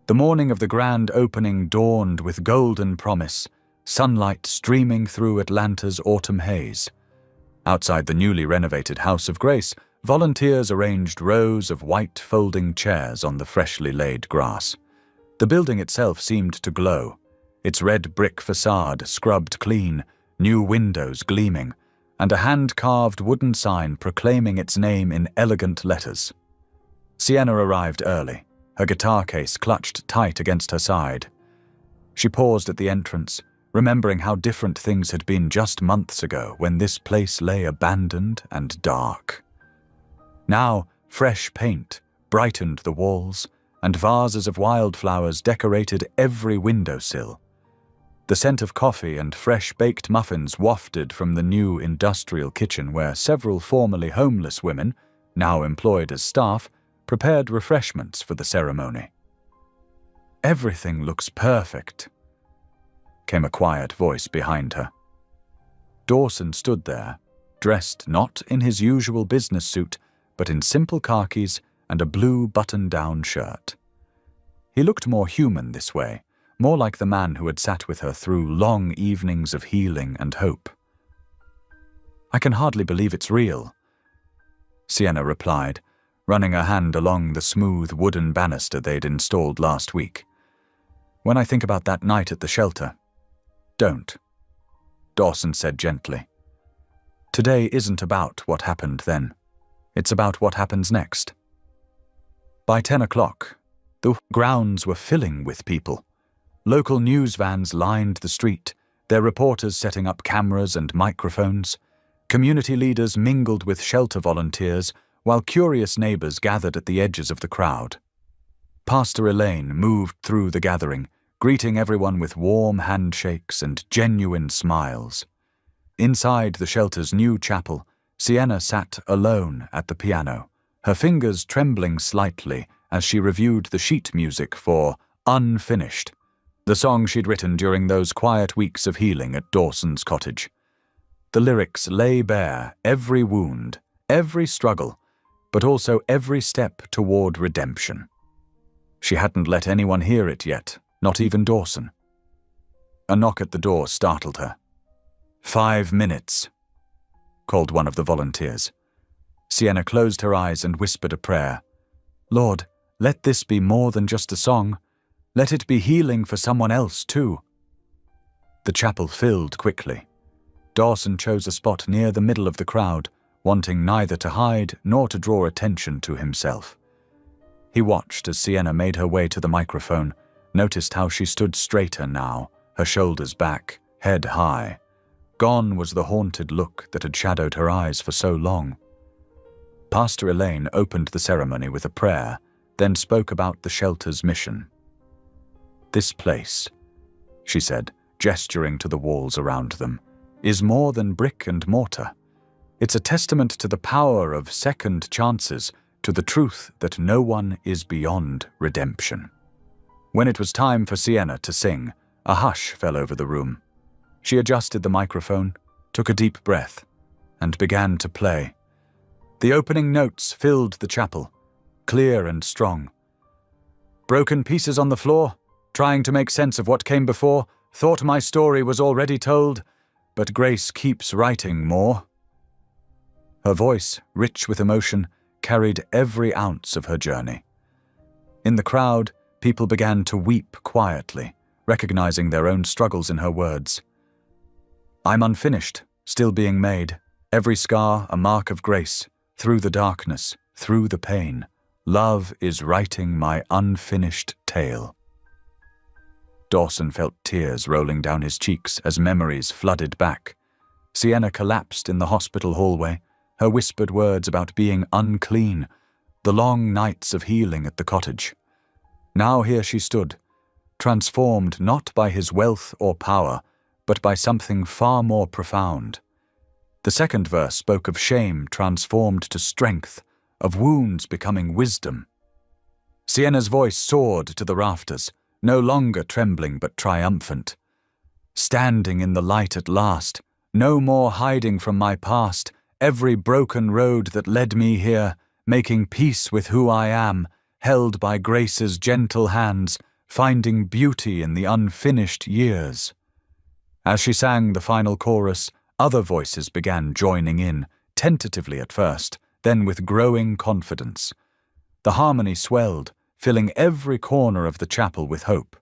The morning of the grand opening dawned with golden promise, sunlight streaming through Atlanta's autumn haze. Outside the newly renovated House of Grace, volunteers arranged rows of white folding chairs on the freshly laid grass. The building itself seemed to glow, its red brick facade scrubbed clean, new windows gleaming, and a hand-carved wooden sign proclaiming its name in elegant letters. Sienna arrived early, her guitar case clutched tight against her side. She paused at the entrance, remembering how different things had been just months ago when this place lay abandoned and dark. Now, fresh paint brightened the walls, and vases of wildflowers decorated every windowsill. The scent of coffee and fresh-baked muffins wafted from the new industrial kitchen where several formerly homeless women, now employed as staff, prepared refreshments for the ceremony. "Everything looks perfect," came a quiet voice behind her. Dawson stood there, dressed not in his usual business suit, but in simple khakis and a blue button-down shirt. He looked more human this way, more like the man who had sat with her through long evenings of healing and hope. "I can hardly believe it's real," Sienna replied, running her hand along the smooth wooden banister they'd installed last week. "When I think about that night at the shelter—" "Don't," Dawson said gently. "Today isn't about what happened then. It's about what happens next." By 10 o'clock, the grounds were filling with people. Local news vans lined the street, their reporters setting up cameras and microphones. Community leaders mingled with shelter volunteers, while curious neighbors gathered at the edges of the crowd. Pastor Elaine moved through the gathering, greeting everyone with warm handshakes and genuine smiles. Inside the shelter's new chapel, Sienna sat alone at the piano, her fingers trembling slightly as she reviewed the sheet music for Unfinished, the song she'd written during those quiet weeks of healing at Dawson's cottage. The lyrics lay bare every wound, every struggle, but also every step toward redemption. She hadn't let anyone hear it yet, not even Dawson. A knock at the door startled her. 5 minutes, called one of the volunteers. Sienna closed her eyes and whispered a prayer. "Lord, let this be more than just a song. Let it be healing for someone else, too." The chapel filled quickly. Dawson chose a spot near the middle of the crowd, wanting neither to hide nor to draw attention to himself. He watched as Sienna made her way to the microphone, noticed how she stood straighter now, her shoulders back, head high. Gone was the haunted look that had shadowed her eyes for so long. Pastor Elaine opened the ceremony with a prayer, then spoke about the shelter's mission. "This place," she said, gesturing to the walls around them, "is more than brick and mortar. It's a testament to the power of second chances, to the truth that no one is beyond redemption." When it was time for Sienna to sing, a hush fell over the room. She adjusted the microphone, took a deep breath, and began to play. The opening notes filled the chapel, clear and strong. "Broken pieces on the floor, trying to make sense of what came before, thought my story was already told, but grace keeps writing more." Her voice, rich with emotion, carried every ounce of her journey. In the crowd, people began to weep quietly, recognizing their own struggles in her words. "I'm unfinished, still being made, every scar a mark of grace, through the darkness, through the pain. Love is writing my unfinished tale." Dawson felt tears rolling down his cheeks as memories flooded back. Sienna collapsed in the hospital hallway, her whispered words about being unclean, the long nights of healing at the cottage. Now here she stood, transformed not by his wealth or power, but by something far more profound. The second verse spoke of shame transformed to strength, of wounds becoming wisdom. Sienna's voice soared to the rafters, no longer trembling but triumphant. Standing in the light at last, no more hiding from my past, every broken road that led me here, making peace with who I am, held by grace's gentle hands, finding beauty in the unfinished years. As she sang the final chorus, other voices began joining in, tentatively at first, then with growing confidence. The harmony swelled, filling every corner of the chapel with hope.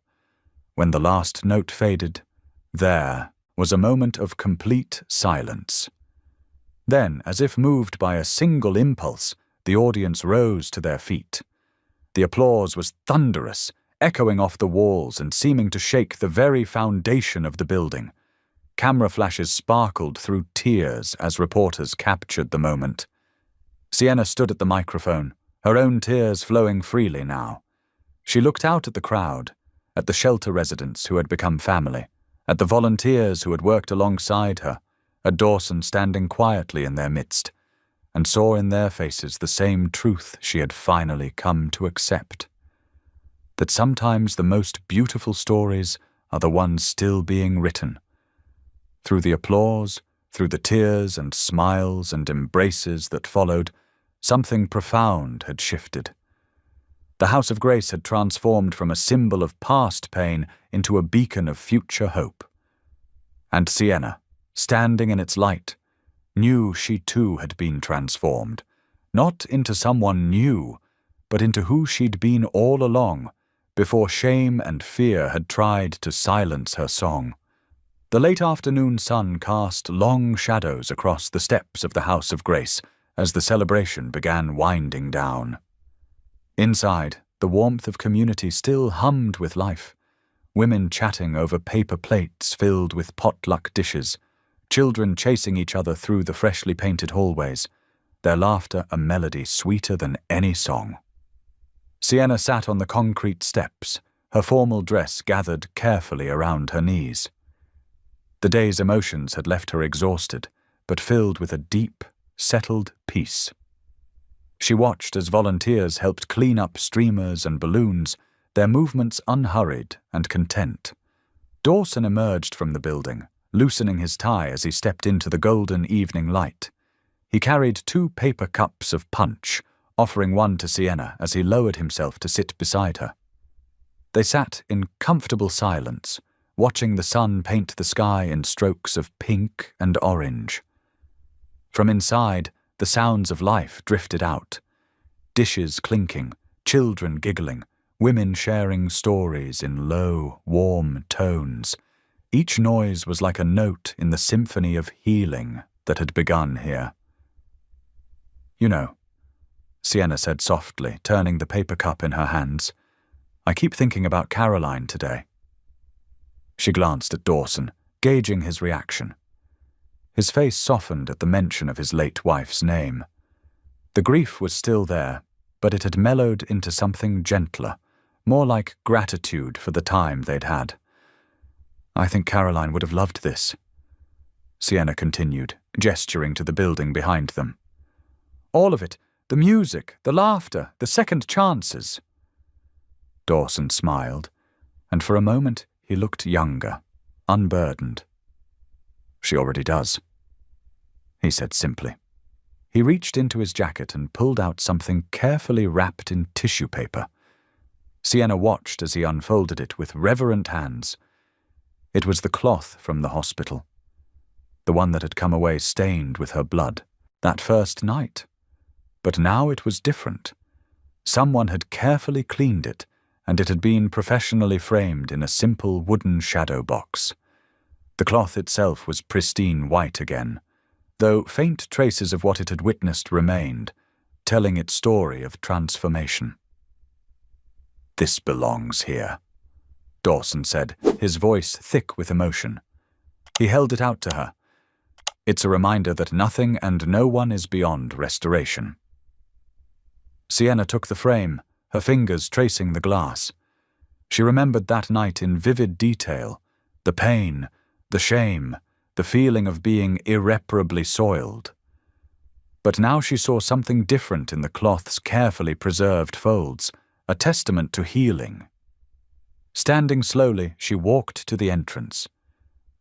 When the last note faded, there was a moment of complete silence. Then, as if moved by a single impulse, the audience rose to their feet. The applause was thunderous, echoing off the walls and seeming to shake the very foundation of the building. Camera flashes sparkled through tears as reporters captured the moment. Sienna stood at the microphone, her own tears flowing freely now. She looked out at the crowd, at the shelter residents who had become family, at the volunteers who had worked alongside her, at Dawson standing quietly in their midst, and saw in their faces the same truth she had finally come to accept. That sometimes the most beautiful stories are the ones still being written. Through the applause, through the tears and smiles and embraces that followed, something profound had shifted. The House of Grace had transformed from a symbol of past pain into a beacon of future hope. And Sienna, standing in its light, knew she too had been transformed, not into someone new, but into who she'd been all along, before shame and fear had tried to silence her song. The late afternoon sun cast long shadows across the steps of the House of Grace as the celebration began winding down. Inside, the warmth of community still hummed with life, women chatting over paper plates filled with potluck dishes, children chasing each other through the freshly painted hallways, their laughter a melody sweeter than any song. Sienna sat on the concrete steps, her formal dress gathered carefully around her knees. The day's emotions had left her exhausted, but filled with a deep, settled peace. She watched as volunteers helped clean up streamers and balloons, their movements unhurried and content. Dawson emerged from the building, loosening his tie as he stepped into the golden evening light. He carried 2 paper cups of punch, offering one to Sienna as he lowered himself to sit beside her. They sat in comfortable silence, watching the sun paint the sky in strokes of pink and orange. From inside, the sounds of life drifted out. Dishes clinking, children giggling, women sharing stories in low, warm tones. Each noise was like a note in the symphony of healing that had begun here. "You know," Sienna said softly, turning the paper cup in her hands, "I keep thinking about Caroline today." She glanced at Dawson, gauging his reaction. His face softened at the mention of his late wife's name. The grief was still there, but it had mellowed into something gentler, more like gratitude for the time they'd had. "I think Caroline would have loved this," Sienna continued, gesturing to the building behind them. "All of it, the music, the laughter, the second chances." Dawson smiled, and for a moment he looked younger, unburdened. "She already does," he said simply. He reached into his jacket and pulled out something carefully wrapped in tissue paper. Sienna watched as he unfolded it with reverent hands. It was the cloth from the hospital, the one that had come away stained with her blood, that first night. But now it was different. Someone had carefully cleaned it, and it had been professionally framed in a simple wooden shadow box. The cloth itself was pristine white again, though faint traces of what it had witnessed remained, telling its story of transformation. "This belongs here," Dawson said, his voice thick with emotion. He held it out to her. "It's a reminder that nothing and no one is beyond restoration." Sienna took the frame, her fingers tracing the glass. She remembered that night in vivid detail, the pain, the shame, the feeling of being irreparably soiled. But now she saw something different in the cloth's carefully preserved folds, a testament to healing. Standing slowly, she walked to the entrance.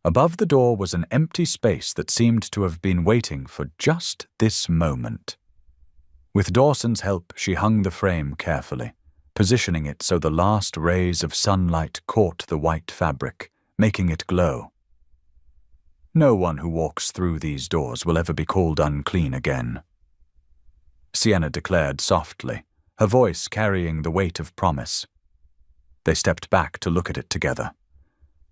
Above the door was an empty space that seemed to have been waiting for just this moment. With Dawson's help, she hung the frame carefully, positioning it so the last rays of sunlight caught the white fabric, making it glow. No one who walks through these doors will ever be called unclean again, Sienna declared softly, her voice carrying the weight of promise. They stepped back to look at it together.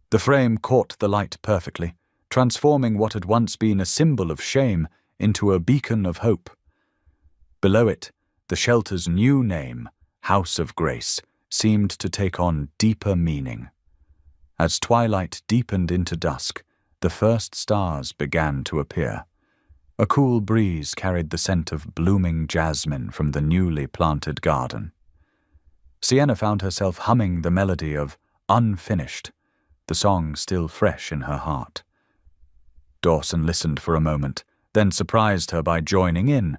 The frame caught the light perfectly, transforming what had once been a symbol of shame into a beacon of hope. Below it, the shelter's new name, House of Grace, seemed to take on deeper meaning. As twilight deepened into dusk, the first stars began to appear. A cool breeze carried the scent of blooming jasmine from the newly planted garden. Sienna found herself humming the melody of Unfinished, the song still fresh in her heart. Dawson listened for a moment, then surprised her by joining in.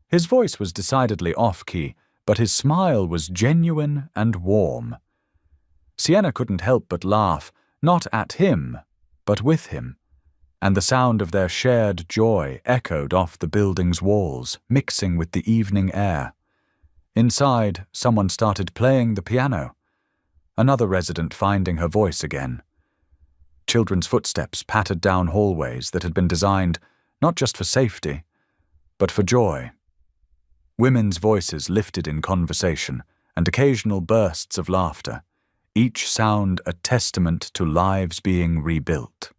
His voice was decidedly off-key, but his smile was genuine and warm. Sienna couldn't help but laugh, not at him, but with him, and the sound of their shared joy echoed off the building's walls, mixing with the evening air. Inside, someone started playing the piano, another resident finding her voice again. Children's footsteps pattered down hallways that had been designed not just for safety, but for joy. Women's voices lifted in conversation, and occasional bursts of laughter, each sound a testament to lives being rebuilt.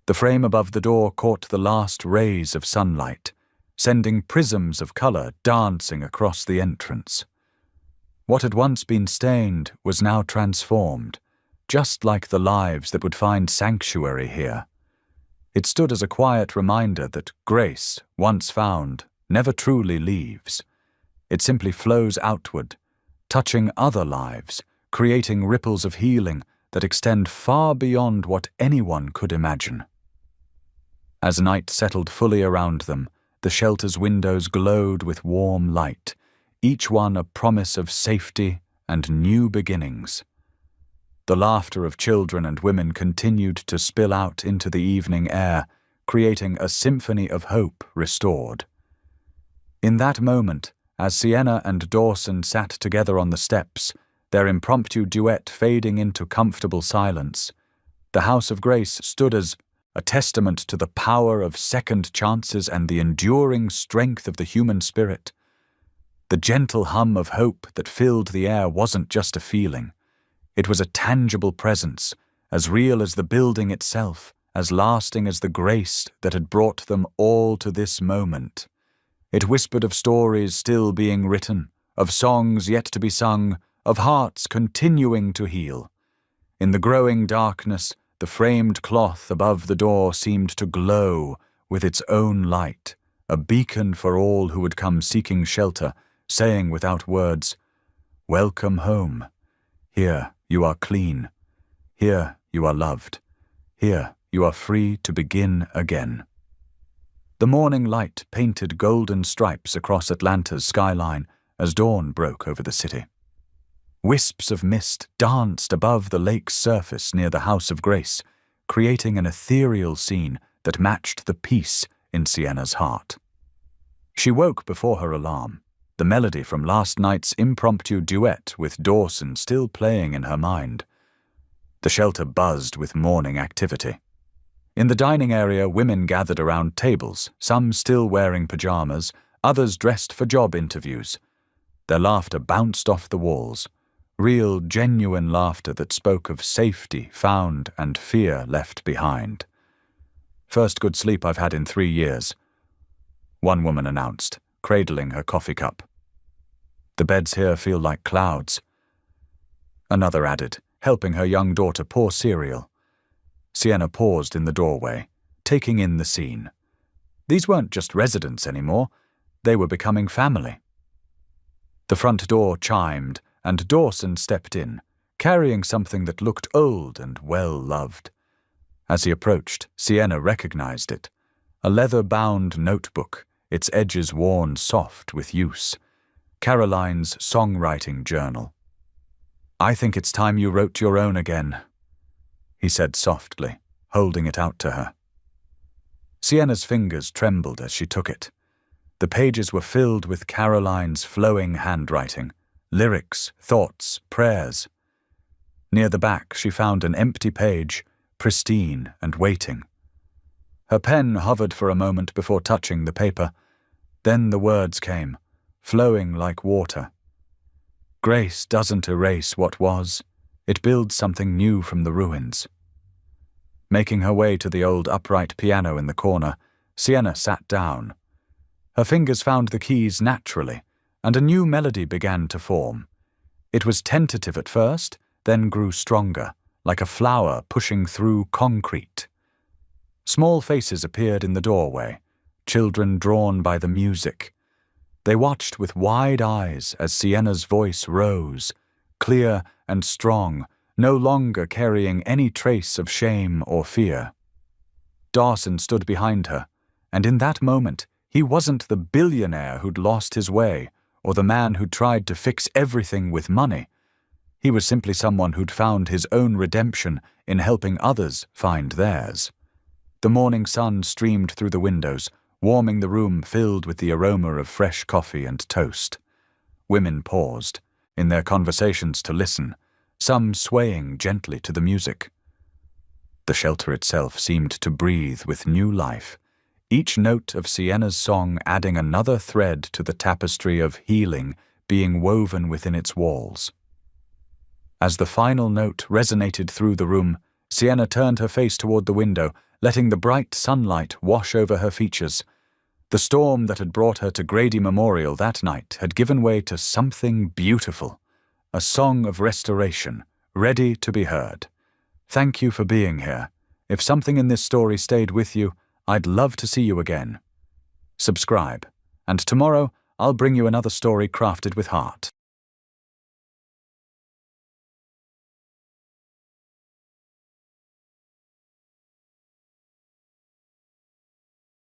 The frame above the door caught the last rays of sunlight, sending prisms of color dancing across the entrance. What had once been stained was now transformed, just like the lives that would find sanctuary here. It stood as a quiet reminder that grace, once found, never truly leaves. It simply flows outward, touching other lives, creating ripples of healing that extend far beyond what anyone could imagine. As night settled fully around them, the shelter's windows glowed with warm light, each one a promise of safety and new beginnings. The laughter of children and women continued to spill out into the evening air, creating a symphony of hope restored. In that moment, as Sienna and Dawson sat together on the steps, their impromptu duet fading into comfortable silence, the House of Grace stood as a testament to the power of second chances and the enduring strength of the human spirit. The gentle hum of hope that filled the air wasn't just a feeling. It was a tangible presence, as real as the building itself, as lasting as the grace that had brought them all to this moment. It whispered of stories still being written, of songs yet to be sung, of hearts continuing to heal. In the growing darkness, the framed cloth above the door seemed to glow with its own light, a beacon for all who would come seeking shelter, saying without words, "Welcome home. Here you are clean. Here you are loved. Here you are free to begin again." The morning light painted golden stripes across Atlanta's skyline as dawn broke over the city. Wisps of mist danced above the lake's surface near the House of Grace, creating an ethereal scene that matched the peace in Sienna's heart. She woke before her alarm, the melody from last night's impromptu duet with Dawson still playing in her mind. The shelter buzzed with morning activity. In the dining area, women gathered around tables, some still wearing pajamas, others dressed for job interviews. Their laughter bounced off the walls, real, genuine laughter that spoke of safety found and fear left behind. "First good sleep I've had in 3 years," one woman announced, cradling her coffee cup. "The beds here feel like clouds," another added, helping her young daughter pour cereal. Sienna paused in the doorway, taking in the scene. These weren't just residents anymore, they were becoming family. The front door chimed, and Dawson stepped in, carrying something that looked old and well-loved. As he approached, Sienna recognized it. A leather-bound notebook, its edges worn soft with use. Caroline's songwriting journal. "I think it's time you wrote your own again," he said softly, holding it out to her. Sienna's fingers trembled as she took it. The pages were filled with Caroline's flowing handwriting, lyrics, thoughts, prayers. Near the back, she found an empty page, pristine and waiting. Her pen hovered for a moment before touching the paper. Then the words came, flowing like water. "Grace doesn't erase what was. It builds something new from the ruins." Making her way to the old upright piano in the corner, Sienna sat down. Her fingers found the keys naturally, and a new melody began to form. It was tentative at first, then grew stronger, like a flower pushing through concrete. Small faces appeared in the doorway, children drawn by the music. They watched with wide eyes as Sienna's voice rose, clear and strong, no longer carrying any trace of shame or fear. Dawson stood behind her, and in that moment, he wasn't the billionaire who'd lost his way, or the man who'd tried to fix everything with money. He was simply someone who'd found his own redemption in helping others find theirs. The morning sun streamed through the windows, warming the room filled with the aroma of fresh coffee and toast. Women paused, in their conversations to listen, some swaying gently to the music. The shelter itself seemed to breathe with new life, each note of Sienna's song adding another thread to the tapestry of healing being woven within its walls. As the final note resonated through the room, Sienna turned her face toward the window, letting the bright sunlight wash over her features. The storm that had brought her to Grady Memorial that night had given way to something beautiful, a song of restoration, ready to be heard. Thank you for being here. If something in this story stayed with you, I'd love to see you again. Subscribe, and tomorrow I'll bring you another story crafted with heart.